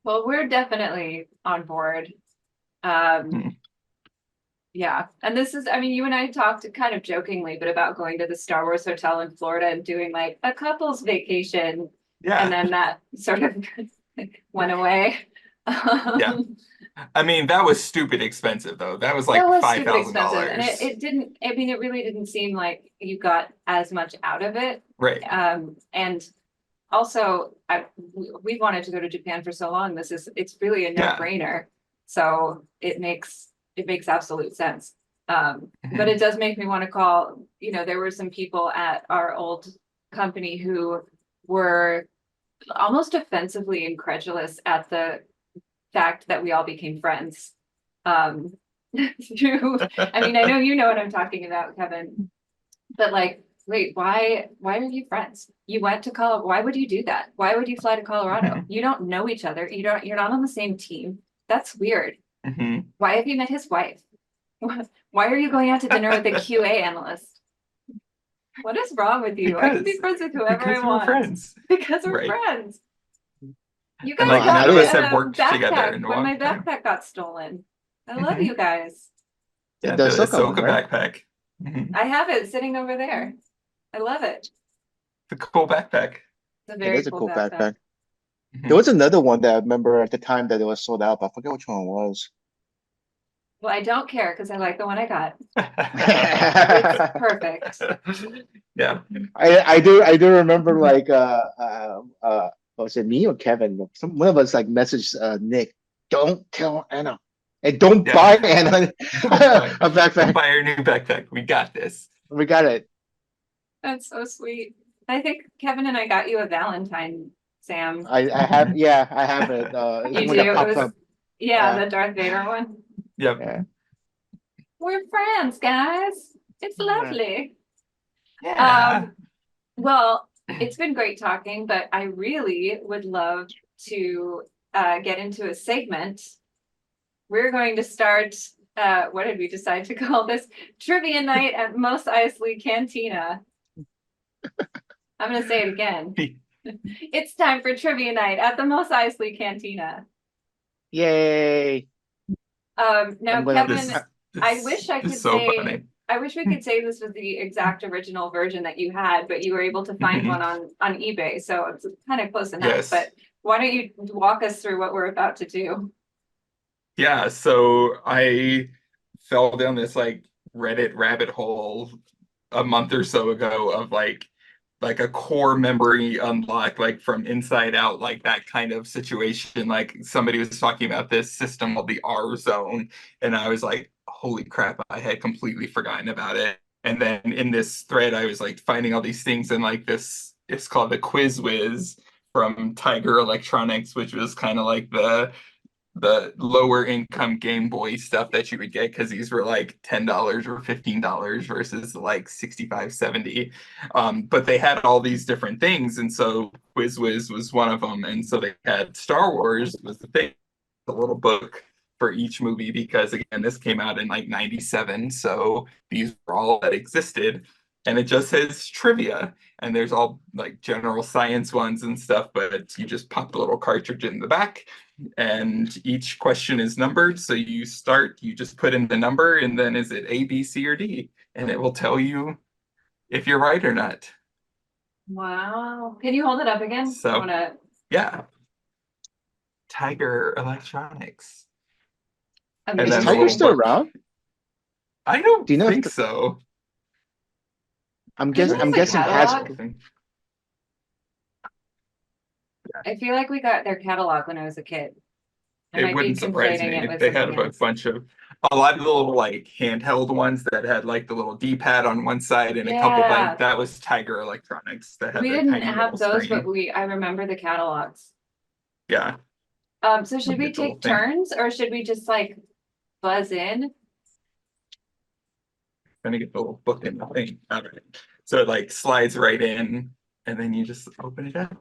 well, we're definitely on board. Yeah, and this is, I mean, you and I talked kind of jokingly, but about going to the Star Wars Hotel in Florida and doing like a couple's vacation. Yeah. And then that sort of went away. Yeah. I mean, that was stupid expensive though. That was like $5,000. And it didn't, I mean, it really didn't seem like you got as much out of it. Right. And also we wanted to go to Japan for so long. It's really a no-brainer. So it makes absolute sense. But it does make me want to call, there were some people at our old company who were almost offensively incredulous at the fact that we all became friends. I mean, I know you know what I'm talking about, Kevin, but like, wait, why are you friends? You went to Colorado. Why would you do that? Why would you fly to Colorado? You don't know each other. You're not on the same team. That's weird. Why have you met his wife? Why are you going out to dinner with a QA analyst? What is wrong with you? I can be friends with whoever I want. Friends. Because we're friends. You guys like, got none me of us have a worked together backpack in a when long my time. backpack got stolen. I love you guys. Yeah, The the Ahsoka one, Ahsoka right? backpack. I have it sitting over there. I love it. It's a cool backpack. It's a It very is a cool cool backpack. Mhm. There was another one that I remember at the time that it was sold out, but I forget which one it was. Well, I don't care because I like the one I got. It's perfect. Yeah. I do remember like was it me or Kevin? One of us like messaged Nick, don't tell Anna. And don't buy Anna a backpack. Don't buy her new backpack. We got this. We got it. That's so sweet. I think Kevin and I got you a Valentine, Sam. I have I have it. You One do? that pops up. The Darth Vader one. Yep. Yeah. We're friends, guys. It's lovely. Yeah. Well, it's been great talking, but I really would love to get into a segment. We're going to start, what did we decide to call this? Trivia night at Mos Eisley Cantina. I'm going to say it again. It's time for trivia night at the Mos Eisley Cantina. Yay. Now, Kevin, I wish I could so say funny. I wish we could say this was the exact original version that you had, but you were able to find one on eBay, so it's kind of close enough. Yes. But why don't you walk us through what we're about to do? Yeah, so I fell down this like Reddit rabbit hole a month or so ago of like a core memory unlock like from inside out, like that kind of situation. Like somebody was talking about this system called the R zone, and I was like, holy crap, I had completely forgotten about it. And then in this thread, I was like finding all these things, and like this, it's called the Quiz Whiz from Tiger Electronics, which was kind of like the lower income Game Boy stuff that you would get because these were like $10 or $15 versus like 65, 70. But they had all these different things. And so Quiz Whiz was one of them. And so they had Star Wars was the thing, the little book for each movie because again, this came out in like 97. So these were all that existed. And it just says trivia. And there's all like general science ones and stuff, but you just pop the little cartridge in the back and each question is numbered. So you start, you just put in the number, and then is it A, B, C, or D? And it will tell you if you're right or not. Wow. Can you hold it up again? I So, wanna. yeah, Tiger Electronics. And Is then Amazing. the Tiger little still book. around? I don't Do you know if think so. I'm Do you guess have I'm a guessing catalog? Hasbro. I feel like we got their catalog when I was a kid. I It might be wouldn't surprise conflating me. it with They had something a else. bunch of a lot of the little like handheld ones that had like the little D-pad on one side and a couple Yeah. like that was Tiger Electronics that had We the didn't tiny little have those, but screen. I remember the catalogs. Yeah, So let should me we get the little take thing. turns or should we just like buzz in? Trying to get the little book in the thing. All right. So it like slides right in and then you just open it up.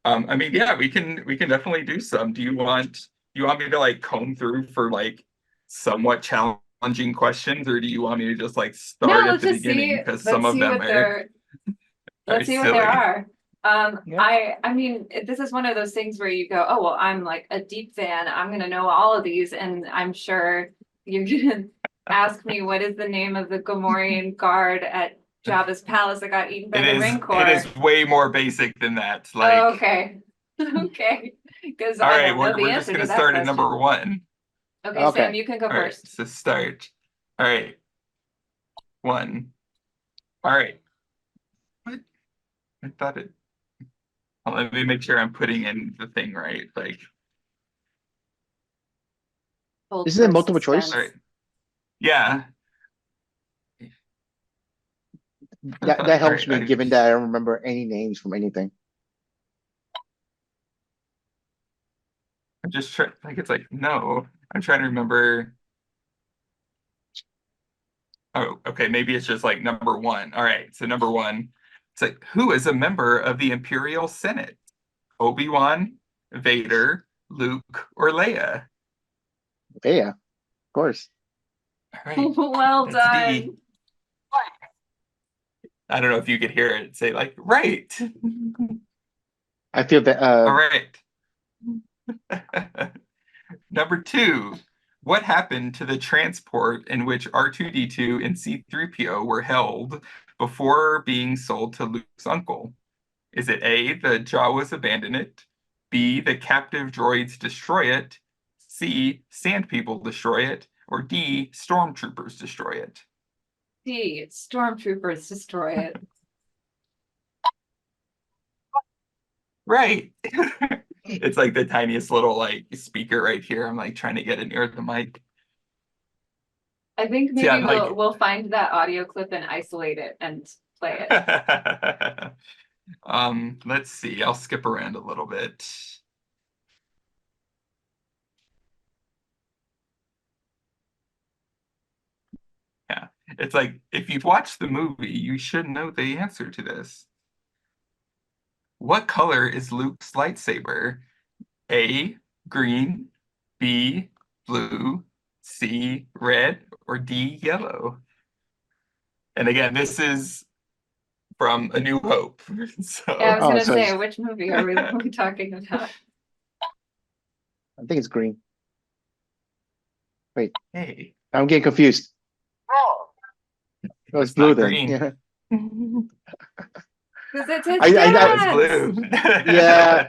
I mean, yeah, we can definitely do some. Do you want me to like comb through for like somewhat challenging questions, or do you want me to just like No, start at the beginning? Because some let's of see them what are let's see what there silly. are. Yeah. I mean, this is one of those things where you go, oh, well, I'm like a deep fan. I'm gonna know all of these, and I'm sure you're gonna ask me what is the name of the Gamorrean guard at Jabba's palace that got eaten by It the is it Rancor. is way more basic than that. Oh, Like, okay. Okay. Because all I right, won't know the we're just answer to gonna that start at question. number one. Okay, Sam, Okay. you can go All right, first. so start. All right, one. All right. What? I thought it. Well, let me make sure I'm putting in the thing right. Like, Hold Isn't it for multiple suspense. choice? all right, yeah. I That thought, all helps right, me given that I don't remember any names from anything. I'm just trying. Like, it's like no. I'm trying to remember. Oh, okay. Maybe it's just like number one. All right. So number one, it's like who is a member of the Imperial Senate? Obi-Wan, Vader, Luke, or Leia? Yeah, of course. All right. Well That's D. done. I don't know if you could hear it say like right. I feel that All right. Number two, what happened to the transport in which R2D2 and C3PO were held before being sold to Luke's uncle? Is it A, the Jawas abandon it, B, the captive droids destroy it, C, sand people destroy it, or D, stormtroopers destroy it? D, stormtroopers destroy it. Right. It's like the tiniest little like speaker right here. I'm like trying to get it near the mic. I think So yeah, maybe we'll find that audio clip and isolate it and play it. let's see. I'll skip around a little bit. Yeah. It's like if you've watched the movie, you should know the answer to this. What color is Luke's lightsaber? A, green, B, blue, C, red, or D, yellow? And again, this is from A New Hope. Yeah, I was So Oh, gonna so say, which movie are we talking about? I think it's green. Wait, hey. I'm getting confused. It was It's blue not then. green. Yeah. Because it's his I It's dad's. blue.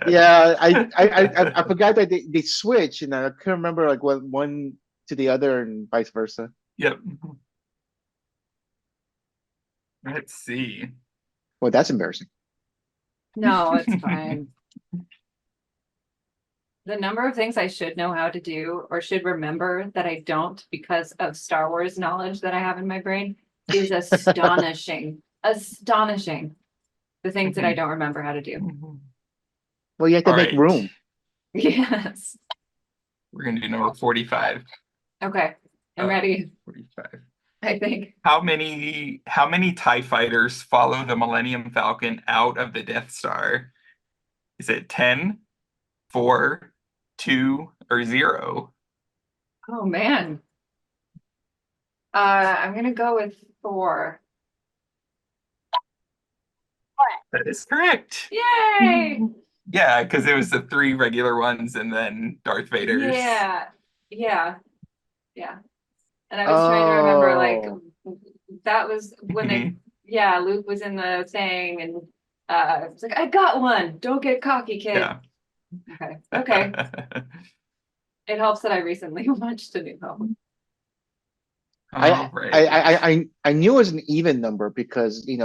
yeah. I forgot that they switched, and I couldn't remember like what one to the other and vice versa. Yep. Let's see. Well, that's embarrassing. No, it's fine. The number of things I should know how to do or should remember that I don't because of Star Wars knowledge that I have in my brain is astonishing. Astonishing. The things that I don't remember how to do. Well, you have to All make right. room. Yes. We're gonna do number 45. Okay. I'm ready, 45. I think. How many TIE fighters follow the Millennium Falcon out of the Death Star? Is it 10, 4, 2, or 0? Oh man. I'm gonna go with 4. That is correct. Yay! Yeah, because it was the 3 regular ones and then Darth Vader's. Yeah. Yeah. Yeah. And I was trying to remember like Oh, that was when they Mhm. yeah, Luke was in the thing and it's like I got one. Don't get cocky, kid. Yeah. Okay. Okay. It helps that I recently watched A New Hope. All right. I knew it was an even number because they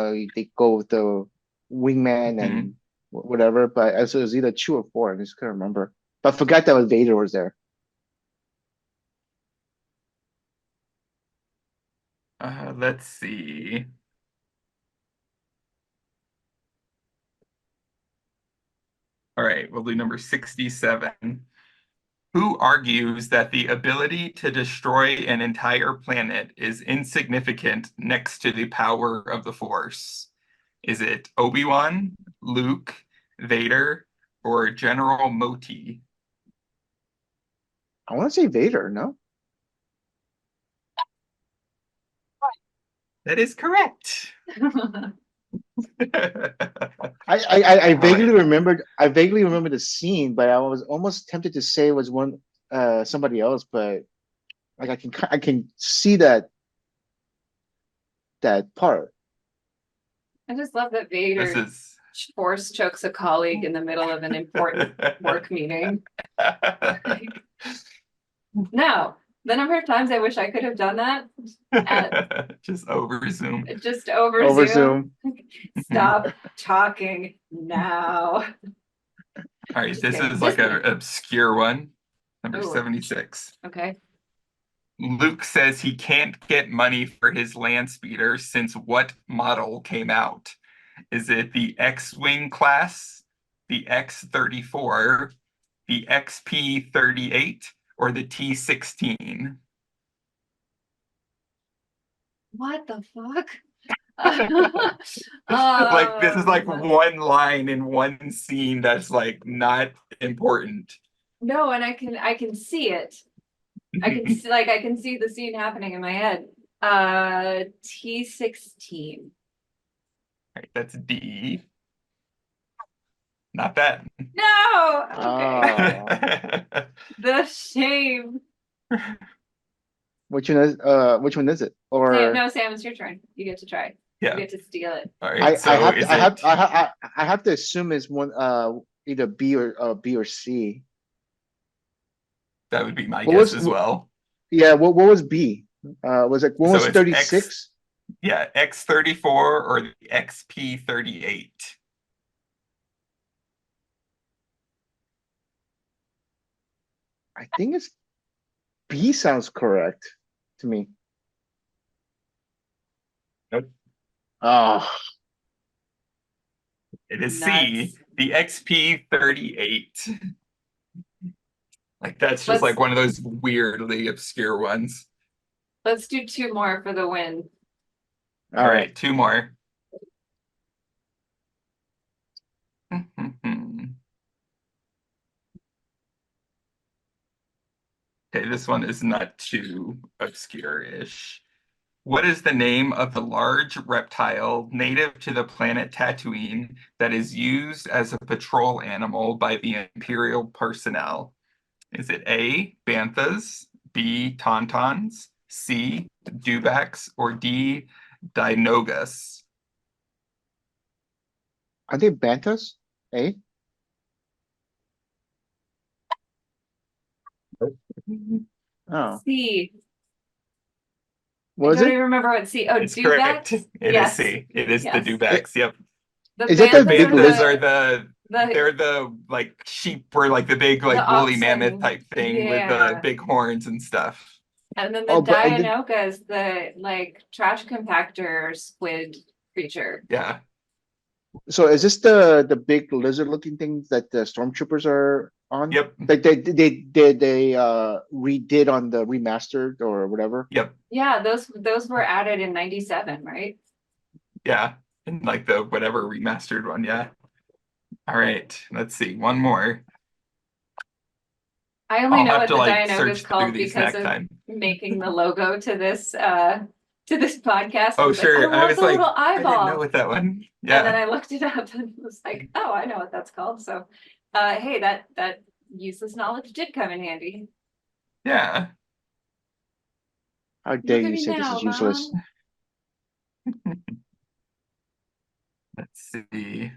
go with the wingman Mhm. and whatever, but it was either 2 or 4. I just couldn't remember. But I forgot that Vader was there. Let's see. All right, we'll do number 67. Who argues that the ability to destroy an entire planet is insignificant next to the power of the Force? Is it Obi-Wan, Luke, Vader, or General Moti? I want to say Vader, no? That is correct. I vaguely Right. remembered. I vaguely remember the scene, but I was almost tempted to say it was somebody else, but like I can see that part. I just love that This Vader is force chokes a colleague in the middle of an important work meeting. No, the number of times I wish I could have done that at just over Zoom. just over Over Zoom. Zoom. Stop talking now. All right, Just this kidding. is like an obscure one. Number Ooh. 76. Okay. Luke says he can't get money for his land speeder since what model came out? Is it the X-Wing class, the X-34, the XP-38, or the T-16? What the fuck? Like this is like Um, one line in one scene that's like not important. no, and I can see it. I can see I can see the scene happening in my head. T16. Right, that's D. Not that. No. Okay. Oh, The shame. which one is it? Sam, Or no, Sam, it's your turn. You get to try. You Yeah. get to steal it. All right. I So have is to it I have to assume it's one either B or C. that would be my What guess was as well. yeah, what was B? Was it what So was it's X, 36? yeah, X-34 or the XP-38. I think it's B sounds correct to me. Nope. Oh, It is C, Nuts. the XP-38. Like that's just Let's like one of those weirdly obscure ones. let's do 2 more for the win. all All right. right, 2 more. Okay, this one is not too obscure-ish. What is the name of the large reptile native to the planet Tatooine that is used as a patrol animal by the Imperial personnel? Is it A, banthas, B, tauntauns, C, dewbacks, or D, Dinogus. Are they Bantas? Eh? Oh, C. I was don't it? even remember what C. Oh, It's correct. Dewbacks? It is C. It is the Yes. Dewbacks. Yep. The Is that the Banthas big are Banthas lizard? are the the they're the like sheep or like the big like woolly mammoth oxen. type thing with the Yeah. big horns and stuff. And then the Oh, but Dianoka is the like trash compactor squid creature. Yeah. so is this the big lizard looking things that the stormtroopers are on? Yep. Like they redid on the remastered or whatever. Yep. Yeah, those were added in 97, right? Yeah. And like the whatever remastered one. Yeah. All right. Let's see. One more. I only I'll know have what to the like Dianoga is search through called these because next of time. making the logo to this podcast. I Oh, was like, I sure. I want was the like, little I didn't know eyeball. what that one. And then Yeah. I looked it up and was like, oh, I know what that's called. So hey, that useless knowledge did come in handy. Yeah. How dare Look at you me say this now, is useless? Mom. Let's see.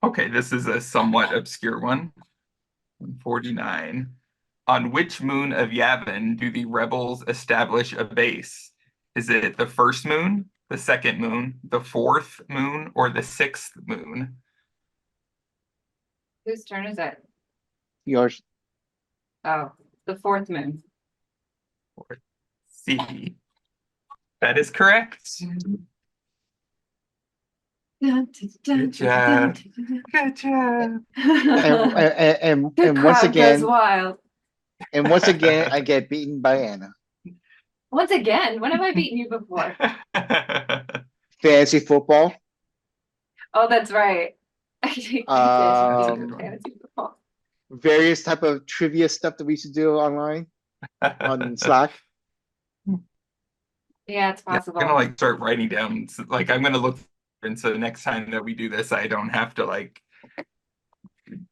Okay, this is a somewhat obscure one. 49. On which moon of Yavin do the rebels establish a base? Is it the first moon, the second moon, the fourth moon, or the sixth moon? Whose turn is it? Yours. Oh, the fourth moon. Or C. That is correct. Good job. Good job. And The and crowd goes wild. once again, I get beaten by Anna. Once again, when have I beaten you before? Fantasy football. Oh, that's right. I did That's a beat you good in one. fantasy football. Various type of trivia stuff that we used to do online on Slack. Yeah, it's Yeah, I'm possible. gonna like start writing down. Like I'm gonna look, and so the next time that we do this, I don't have to like.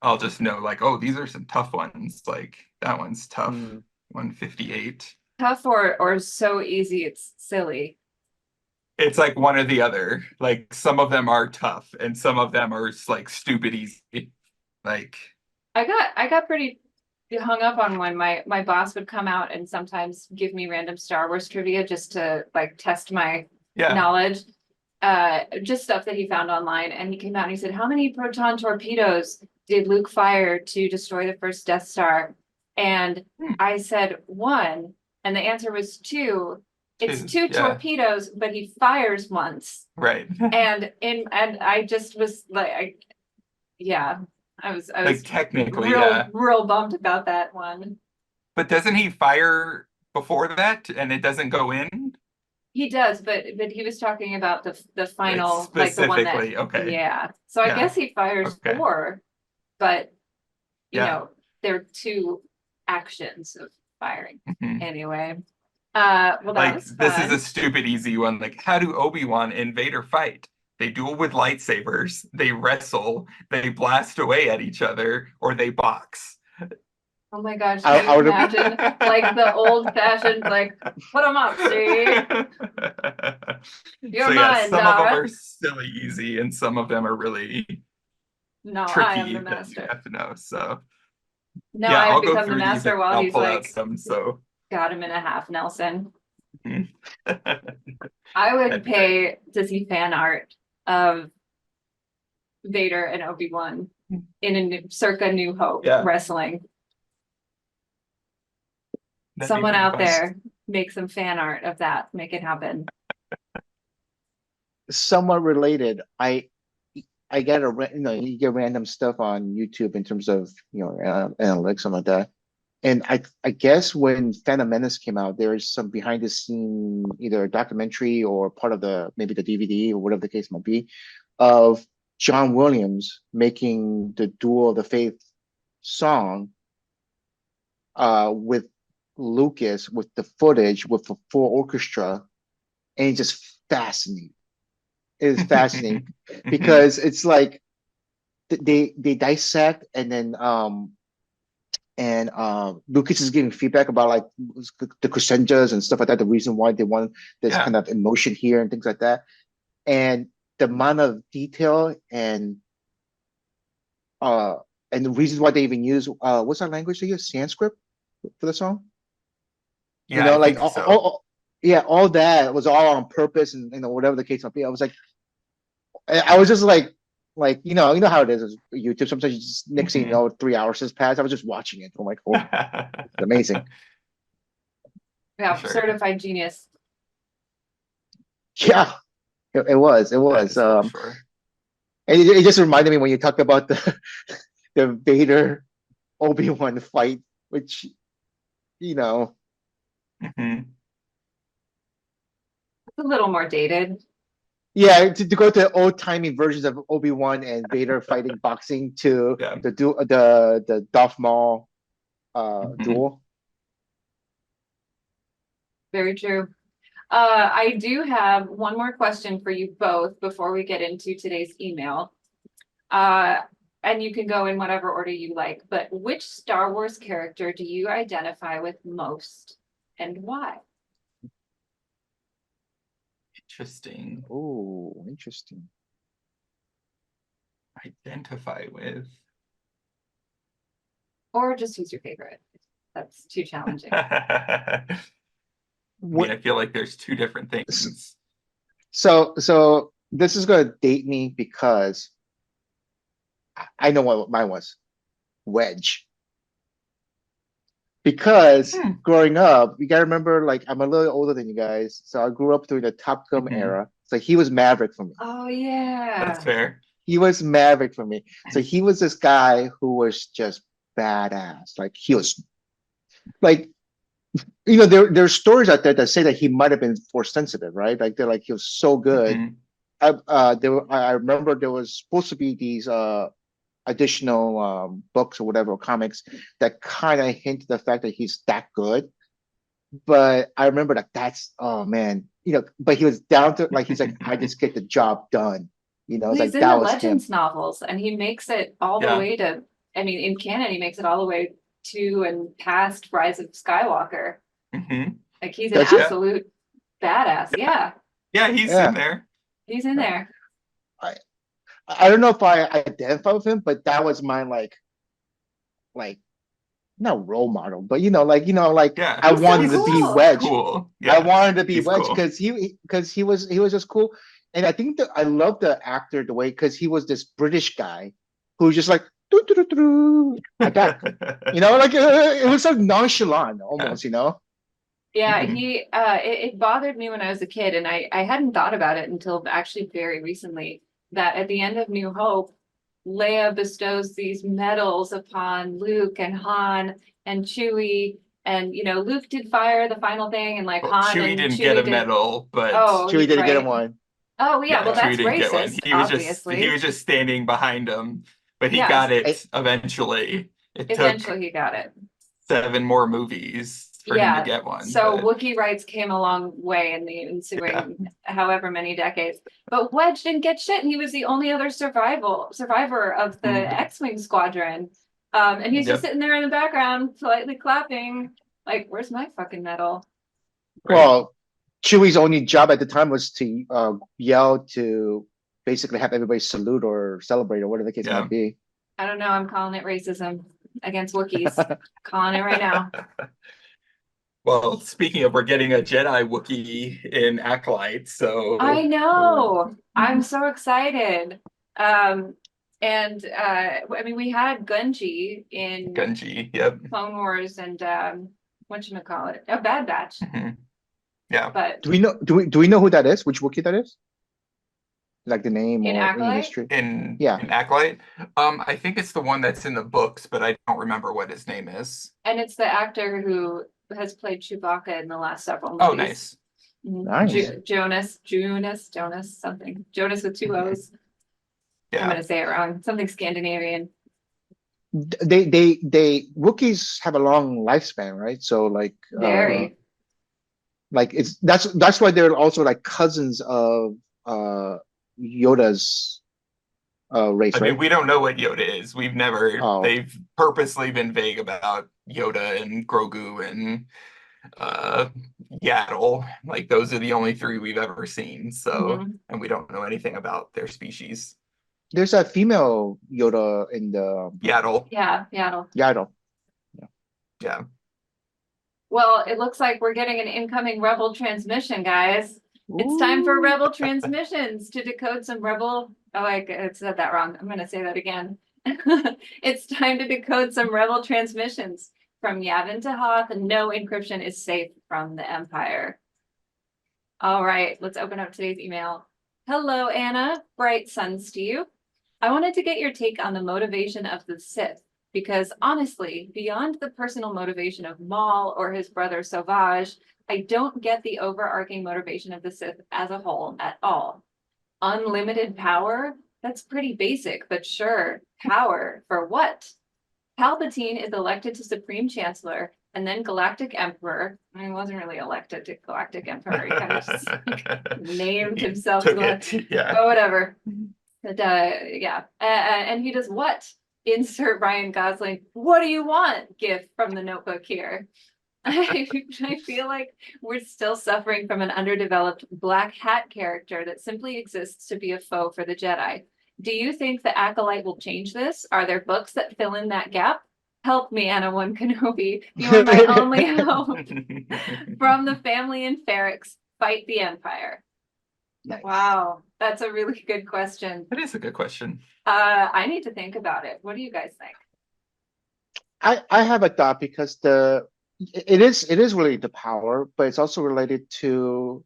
I'll just know like, oh, these are some tough ones. Like that one's tough. Mm. 158. Tough or so easy it's silly. It's like one or the other. Like some of them are tough, and some of them are like stupid easy. Like I got pretty hung up on when my boss would come out and sometimes give me random Star Wars trivia just to like test my yeah, knowledge. Just stuff that he found online. And he came out and he said, how many proton torpedoes did Luke fire to destroy the first Death Star? And I said one, and the answer was two. It's two yeah, torpedoes, but he fires once. right. And I just was like, yeah, I was Like technically, real yeah. real bummed about that one. But doesn't he fire before that, and it doesn't go in? He does, but he was talking about the Like final, like the one that, specifically, okay, yeah. So I yeah, guess he fires okay, four, but you yeah. know, there are two actions of firing. Mhm. Anyway, well, that Like was this is a fun. stupid easy one. Like how do Obi-Wan and Vader fight? They duel with lightsabers, they wrestle, they blast away at each other, or they box. Oh my gosh, I, can you I would have. imagine like the old fashioned, like, put them up, Steve. You're So yeah, mine, some of them Dara. are silly easy, and some of them are really No, I am the tricky that you master. have to know. So No, yeah, I've I'll go become the through these master and while I'll he's pull out like some. So got him in a half, Nelson. that'd I would be great. pay to see fan art of Vader and Obi-Wan in a circa New Hope Yeah, wrestling. that'd be Someone pretty out fun. there make some fan art of that. Make it happen. Somewhat related. I get you get random stuff on YouTube in terms of analytics, something like that. And I guess when Phantom Menace came out, there is some behind the scene, either a documentary or part of maybe the DVD or whatever the case might be, of John Williams making the Duel of the Faith song with Lucas with the footage with the full orchestra, and it's just fascinating. is fascinating because it's like they dissect and then Lucas is giving feedback about like the crescendos and stuff like that, the reason why they want this Yeah. kind of emotion here and things like that. And the amount of detail uh and the reasons why they even use what's that language they use? Sanskrit for the song? You Yeah, know, I like think so. yeah, all that was all on purpose and whatever the case might be. I was like I was just like you know how it is with YouTube. Sometimes you just next thing you Mhm. know, 3 hours has passed. I was just watching it. I'm like, oh, it's amazing. Yeah, Sure. certified genius. Yeah, it was. It That was. is for sure. And it just reminded me when you talked about the the Vader Obi-Wan fight, which you know, Mhm. It's a little more dated. yeah, to go to old-timey versions of Obi-Wan and Vader fighting boxing to Yeah. the Darth Maul Mhm. duel. Very true. I do have one more question for you both before we get into today's email. Uh, and you can go in whatever order you like, but which Star Wars character do you identify with most and why? Interesting. Oh, interesting. Identify with. Or just who's your favorite? That's too challenging. I mean, What? I feel like there's two different s- things. So this is gonna date me because I know what mine was. Wedge. Because Hmm. growing up, you gotta remember, like I'm a little older than you guys, so I grew up during the Top Gun Mhm. era. So he was Maverick for me. Oh That's yeah. fair. He was Maverick for me. So he was this guy who was just badass. Like he was like there's stories out there that say that he might have been force sensitive, right? Like they're like he was so good. Mhm. I remember there was supposed to be these additional books or whatever, or comics that kind of hint the fact that he's that good. But I remember that that's oh man, but he was down to like he's like, I just get the job done. It's Well, he's like in that the was him. Legends novels and he makes it all the Yeah. way to, I mean, in canon, he makes it all the way to and past Rise of Skywalker. Mhm. Like he's an Does he? Yeah. absolute badass. Yeah, Yeah, he's in Yeah. there. he's in there. I I don't know if I identify with him, but that was my like not role model, but like Yeah. I He's so wanted to He's be just cool. Wedge. cool. I Yeah. wanted to be He's Wedge cool. because he was just cool. And I think that I love the actor the way because he was this British guy who's just like doo, doo, doo, doo, attack. Like it was so nonchalant Yeah. almost. Yeah, Mhm. it bothered me when I was a kid, and I hadn't thought about it until actually very recently, that at the end of New Hope, Leia bestows these medals upon Luke and Han and Chewie, and Luke did fire the final thing, and like Well, Han Chewie and didn't get a Chewie did. medal, but Oh, Chewie he's didn't get him right. one. Oh yeah, well yeah, Yeah. Chewie that's didn't get one. racist, He was obviously. just standing behind him, but he Yes, got I, it eventually. It took eventually he got it. 7 more movies for him to Yeah, get one, so but Wookiee rights came a long way in the yeah. ensuing however many decades. But Wedge didn't get shit, and he was the only other survivor of the Mm. X-Wing squadron. And he's just Yep. sitting there in the background, politely clapping, like, "Where's my fucking medal?" Right. well, Chewie's only job at the time was to yell to basically have everybody salute or celebrate or whatever the case might Yeah. be. I don't know. I'm calling it racism against Wookiees. Calling it right now. Well, speaking of, we're getting a Jedi Wookiee in Acolyte, I so Oh, know. I'm so excited. Um, and I mean, we had Gunji in Gunji. Yep. Clone Wars and whatchamacallit, a Bad Batch. Mhm. Yeah. But do we know who that is? Which Wookiee that is? Like the name in or any Acolyte, history? In Yeah, in Acolyte, I think it's the one that's in the books, but I don't remember what his name is. and it's the actor who has played Chewbacca in the last several Oh, movies. nice. nice. Mhm. Jonas, something. Jonas with two O's. I'm Yeah. gonna say it wrong. Something Scandinavian. They Wookiees have a long lifespan, right? So Very. like it's that's why they're also like cousins of uh Yoda's race, I mean, right? we don't know what Yoda is. Oh, They've purposely been vague about Yoda and Grogu and uh Yaddle. Like those are the only three we've ever seen. So, Mhm. and we don't know anything about their species. there's a female Yoda in the Yaddle. Yeah, yeah. Yaddle. Yeah. Well, it looks like we're getting an incoming Rebel transmission, guys. It's time for Ooh. Rebel transmissions to decode some Rebel. Oh, I said that wrong. I'm going to say that again. It's time to decode some Rebel transmissions. From Yavin to Hoth, no encryption is safe from the Empire. All right, let's open up today's email. Hello, Anna. Bright suns to you. I wanted to get your take on the motivation of the Sith, because honestly, beyond the personal motivation of Maul or his brother Sauvage, I don't get the overarching motivation of the Sith as a whole at all. Unlimited power? That's pretty basic, but sure, power for what? Palpatine is elected to Supreme Chancellor and then Galactic Emperor. He wasn't really elected to Galactic Emperor. He kind of just named He himself took Galactic. it. Yeah. But whatever. But, yeah. And he does what? Insert Ryan Gosling. What do you want? Gift from the Notebook here. I feel like we're still suffering from an underdeveloped black hat character that simply exists to be a foe for the Jedi. Do you think the Acolyte will change this? Are there books that fill in that gap? Help me, Anna One Kenobi. You are my only hope. From the family in Ferrix, fight the Empire. Nice. Wow, that's a really good question. That is a good question. I need to think about it. What do you guys think? I have a thought because it is related to power, but it's also related to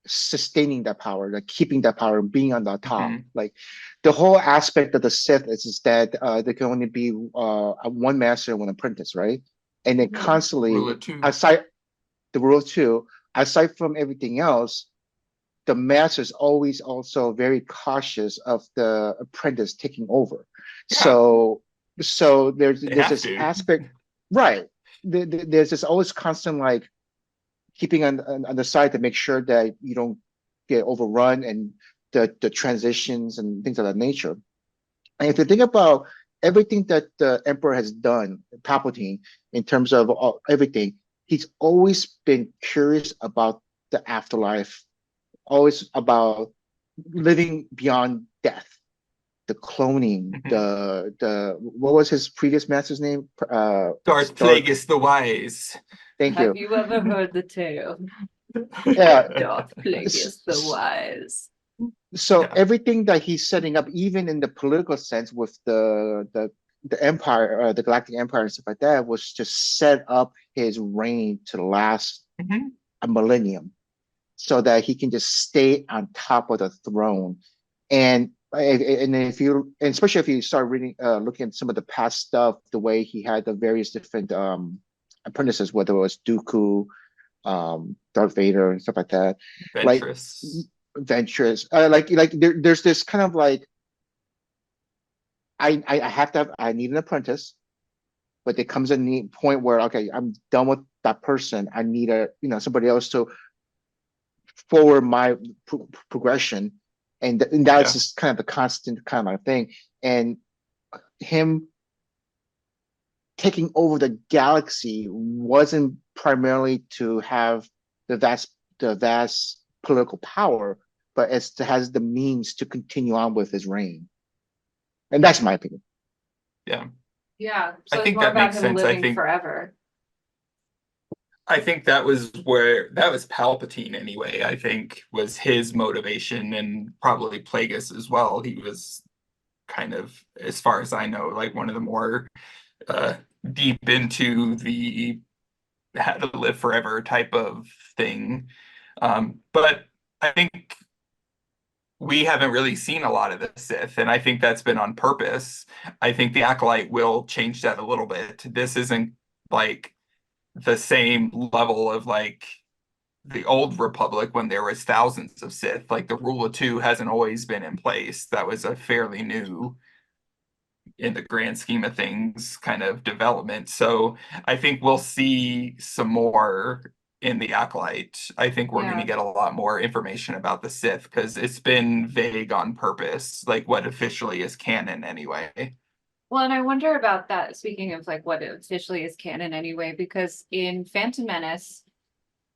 sustaining that power, like keeping that power, being on the top. Mhm. Like the whole aspect of the Sith is that there can only be one master and one apprentice, right? And then Mhm. Rule constantly, of two. aside the rule of two, aside from everything else, the master is always also very cautious of the apprentice taking over. Yeah, So they there's have this to. aspect, right? There's this always constant like keeping on the side to make sure that you don't get overrun and the transitions and things of that nature. And if you think about everything that the emperor has done, Palpatine, in terms of everything, he's always been curious about the afterlife, always about living beyond death, the cloning, the what was his previous master's name? Darth Darth. Plagueis the Wise. Thank Have you. you ever heard the tale Yeah. of Darth Plagueis the s- Wise? So Yeah. everything that he's setting up, even in the political sense, with the empire, the Galactic Empire and stuff like that, was to set up his reign to last Mhm. a millennium, so that he can just stay on top of the throne. And if you, and especially if you start reading, looking at some of the past stuff, the way he had the various different apprentices, whether it was Dooku, Darth Vader, and stuff like that, like Ventress. Ventress, there's this kind of like I have to have, I need an apprentice, but there comes a point where okay, I'm done with that person. I need somebody else to forward my progression, and that's Yeah. just kind of the constant kind of thing. And him taking over the galaxy wasn't primarily to have the vast political power, but as to has the means to continue on with his reign. And that's my opinion. Yeah. Yeah, I so it's think more that about makes him sense. I living think forever. I think that was Palpatine anyway. I think was his motivation and probably Plagueis as well. He was kind of, as far as I know, like one of the more uh, deep into the how to live forever type of thing. But I think we haven't really seen a lot of the Sith, and I think that's been on purpose. I think the Acolyte will change that a little bit. This isn't like the same level of like the old Republic when there was thousands of Sith. Like the rule of two hasn't always been in place. That was a fairly new, in the grand scheme of things, kind of development. So I think we'll see some more in the Acolyte. I think we're going Yeah. to get a lot more information about the Sith because it's been vague on purpose, like what officially is canon anyway. Well, and I wonder about that, speaking of like what officially is canon anyway, because in Phantom Menace,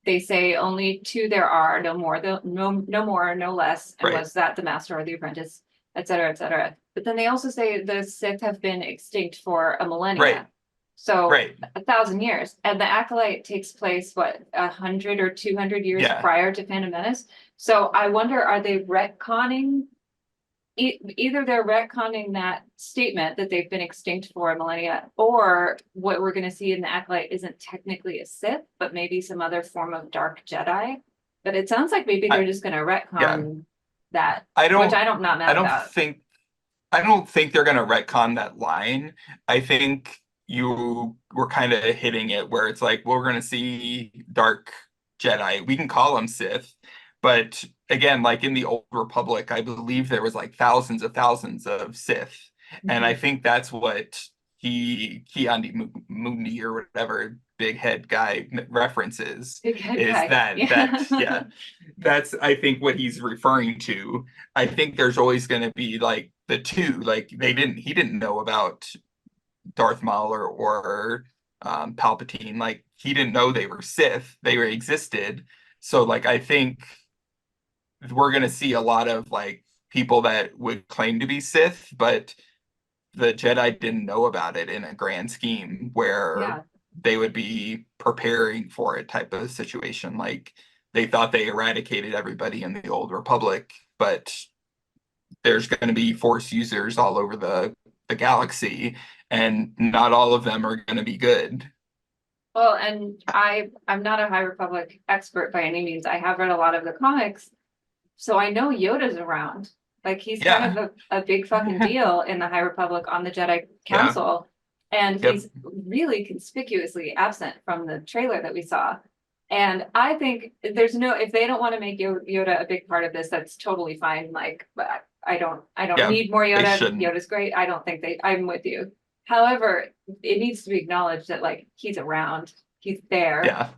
they say only two there are, no more, no more, no less, and Right. was that the master or the apprentice, et cetera, et cetera. But then they also say the Sith have been extinct for a millennia. Right. So Right. 1,000 years. And the Acolyte takes place, what, 100 or 200 years Yeah. prior to Phantom Menace? So I wonder, are they retconning? Either they're retconning that statement that they've been extinct for a millennia, or what we're going to see in the Acolyte isn't technically a Sith, but maybe some other form of dark Jedi. But it sounds like maybe they're just going to retcon that, which I'm not mad about. I don't think they're gonna retcon that line. I think you were kind of hitting it where it's like, well, we're gonna see dark Jedi. We can call them Sith, but again, like in the Old Republic, I believe there was like thousands of Sith, and I think that's what Mundi or whatever big head guy references Big head is guy. that that's I think what he's referring to. I think there's always going to be like the two, like he didn't know about Darth Maul or Palpatine. Like he didn't know they were Sith. They were existed. So like I think we're going to see a lot of like people that would claim to be Sith, but the Jedi didn't know about it in a grand scheme where they would be preparing for it type of situation. Like they thought they eradicated everybody in the Old Republic, but there's going to be Force users all over the galaxy, and not all of them are going to be good. Well, and I'm not a High Republic expert by any means. I have read a lot of the comics, so I know Yoda's around. Like he's kind of a big fucking deal in the High Republic on the Jedi Council. And he's really conspicuously absent from the trailer that we saw. And I think if they don't want to make Yoda a big part of this, that's totally fine. Like, I don't need more Yoda. Yoda's great. I don't think I'm with you. However, it needs to be acknowledged that like he's around, he's there. Yeah.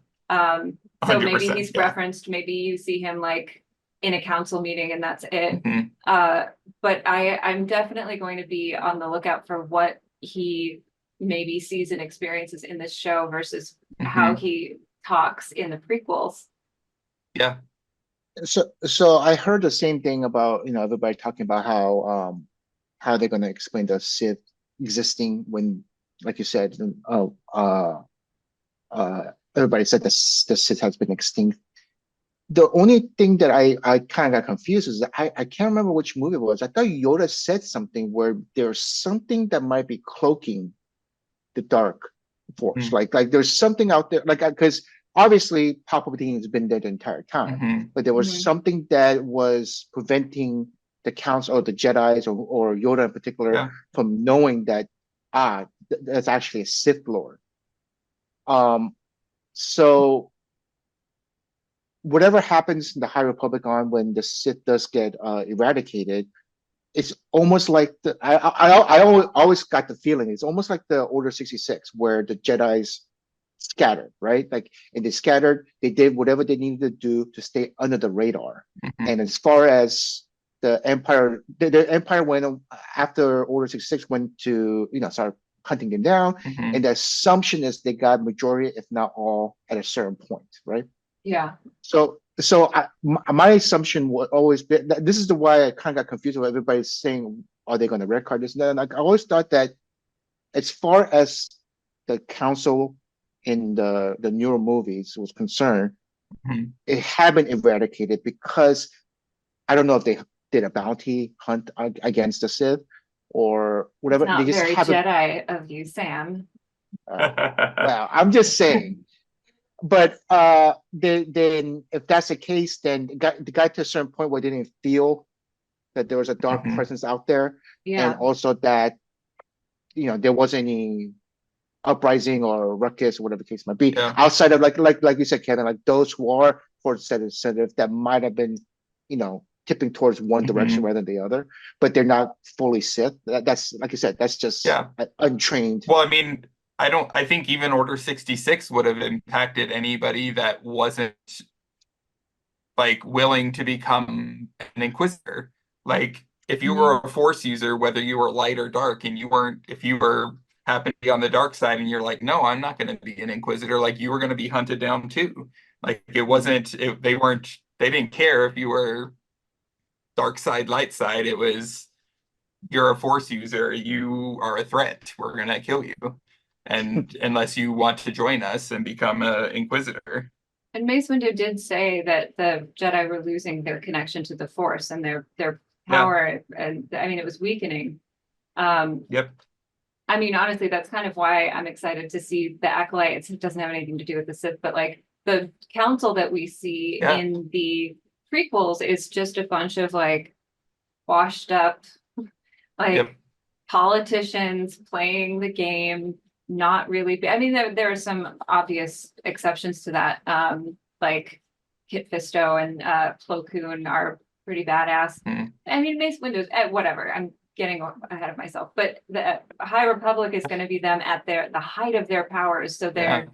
So maybe he's referenced, maybe you see him like in a council meeting and that's it. But I'm definitely going to be on the lookout for what he maybe sees and experiences in this show versus how he talks in the prequels. Yeah. So I heard the same thing about, everybody talking about how they're going to explain the Sith existing when, like you said, everybody said the Sith has been extinct. The only thing that I kind of got confused is that I can't remember which movie it was. I thought Yoda said something where there's something that might be cloaking the dark force. Like there's something out there, like, because obviously Palpatine has been there the entire time, but there was something that was preventing the council or the Jedis or Yoda in particular from knowing that that's actually a Sith Lord. So whatever happens in the High Republic when the Sith does get eradicated, it's almost like I always got the feeling it's almost like the Order 66 where the Jedi's scattered, right? Like, and they scattered, they did whatever they needed to do to stay under the radar. And as far as the Empire, the Empire went after Order 66 went to start hunting them down, and the assumption is they got majority, if not all, at a certain point, right? Yeah. So my assumption would always be that this is the why I kind of got confused with everybody's saying, are they going to record this? And I always thought that as far as the council in the newer movies was concerned, it had been eradicated because I don't know if they did a bounty hunt against the Sith or whatever. It's not they just very haven't. Jedi of you, Sam. Well, I'm just saying. But then if that's the case, then it got to a certain point where they didn't feel that there was a dark presence out there, and also that there wasn't any uprising or ruckus or whatever the case might be outside of like you said, Kevin, like those who are force sensitive that might have been tipping towards one direction rather than the other, but they're not fully Sith. That's like you said, that's just untrained. Well, I mean, I think even Order 66 would have impacted anybody that wasn't like willing to become an Inquisitor. Like if you were a Force user, whether you were light or dark, and you weren't, if you were happened to be on the dark side and you're like, no, I'm not going to be an Inquisitor, like you were going to be hunted down too. Like it wasn't, they weren't, they didn't care if you were dark side, light side. It was, you're a Force user, you are a threat. We're going to kill you. And unless you want to join us and become an Inquisitor. And Mace Windu did say that the Jedi were losing their connection to the Force and their power, and I mean it was weakening. Yep. I mean, honestly, that's kind of why I'm excited to see the Acolytes. It doesn't have anything to do with the Sith, but like the council that we see in the prequels is just a bunch of like washed up, like politicians playing the game. Not really. I mean, there are some obvious exceptions to that. Like Kit Fisto and Plo Koon are pretty badass. I mean, Mace Windu, whatever. I'm getting ahead of myself. But the High Republic is going to be them at the height of their powers, so they're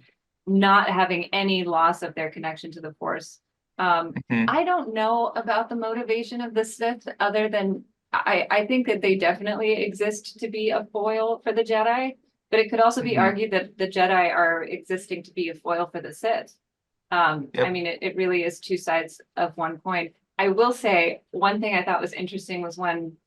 not having any loss of their connection to the Force. I don't know about the motivation of the Sith, other than I think that they definitely exist to be a foil for the Jedi. But it could also be argued that the Jedi are existing to be a foil for the Sith. I mean, it really is two sides of one coin. I will say one thing I thought was interesting was when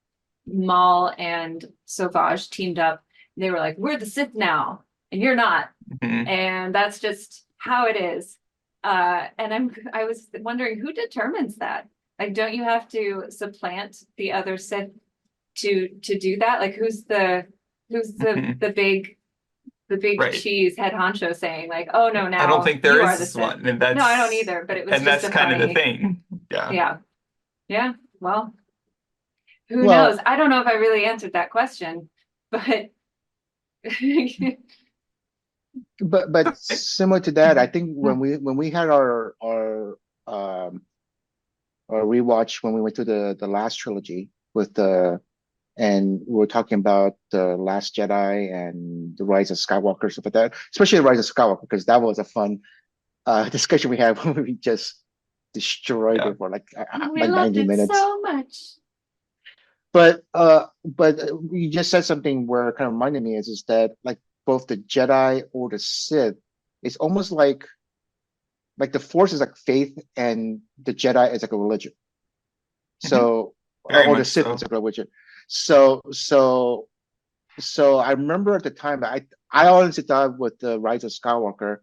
Maul and Sauvage teamed up. They were like, "We're the Sith now, and you're not," and that's just how it is. And I was wondering who determines that. Like, don't you have to supplant the other Sith to do that? Like, who's the big cheese head honcho saying like, "Oh no, now I don't think there you are is the one, Sith." and that's No, I don't either. But it was and just that's a kind funny, of the thing. Yeah. Well, who Well- knows? I don't know if I really answered that question, but But similar to that, I think when we had our rewatch when we went to the last trilogy with and we were talking about the Last Jedi and the Rise of Skywalker, stuff like that, especially the Rise of Skywalker, because that was a fun discussion we had when we just destroyed it for like we like loved 90 it minutes. so much. But you just said something where it kind of reminded me is that like both the Jedi or the Sith, it's almost like the Force is like faith and the Jedi is like a religion. So Very or the much Sith so. is like a religion. So I remember at the time I honestly thought with the Rise of Skywalker,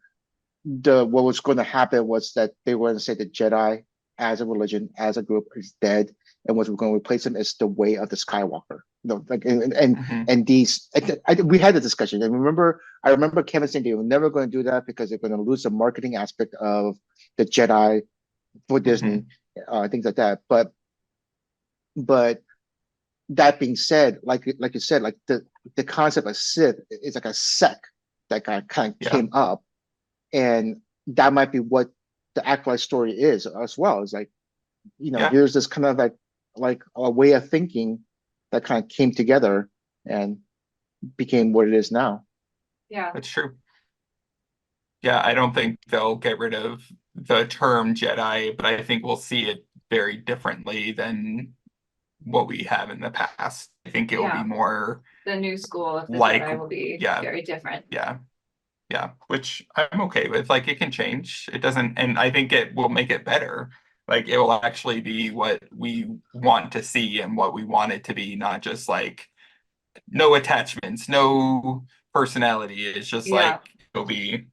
what was going to happen was that they were going to say the Jedi as a religion, as a group, is dead, and what we're going to replace them is the way of the Skywalker. No, like and these, we had the discussion. And I remember Kevin saying they were never going to do that because they're going to lose the marketing aspect of the Jedi for Disney, things like that. But that being said, like you said, like the concept of Sith is like a sect that kind of came up, and that might be what the Acolyte story is as well. It's like, here's this kind of like a way of thinking that kind of came together and became what it is now. Yeah, That's true. Yeah, I don't think they'll get rid of the term Jedi, but I think we'll see it very differently than what we have in the past. I think it will be more the new school of the like Jedi will be very different. Yeah, which I'm okay with. Like it can change. It doesn't, and I think it will make it better. Like it will actually be what we want to see and what we want it to be, not just like no attachments, no personality. It's just like it'll be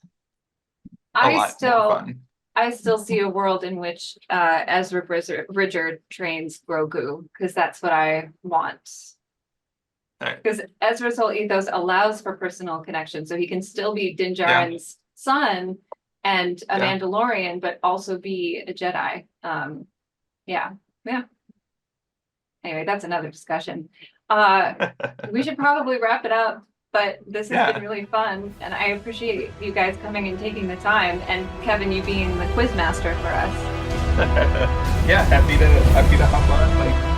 a lot more fun. I still see a world in which Ezra Bridger trains Grogu, because that's what I want. Because Ezra's whole ethos allows for personal connection, so he can still be Din Djarin's son and a Mandalorian, but also be a Jedi. Anyway, that's another discussion. We should probably wrap it up, but this has been really fun, and I appreciate you guys coming and taking the time, and Kevin, you being the quiz master for us. Yeah, happy to hop on. Like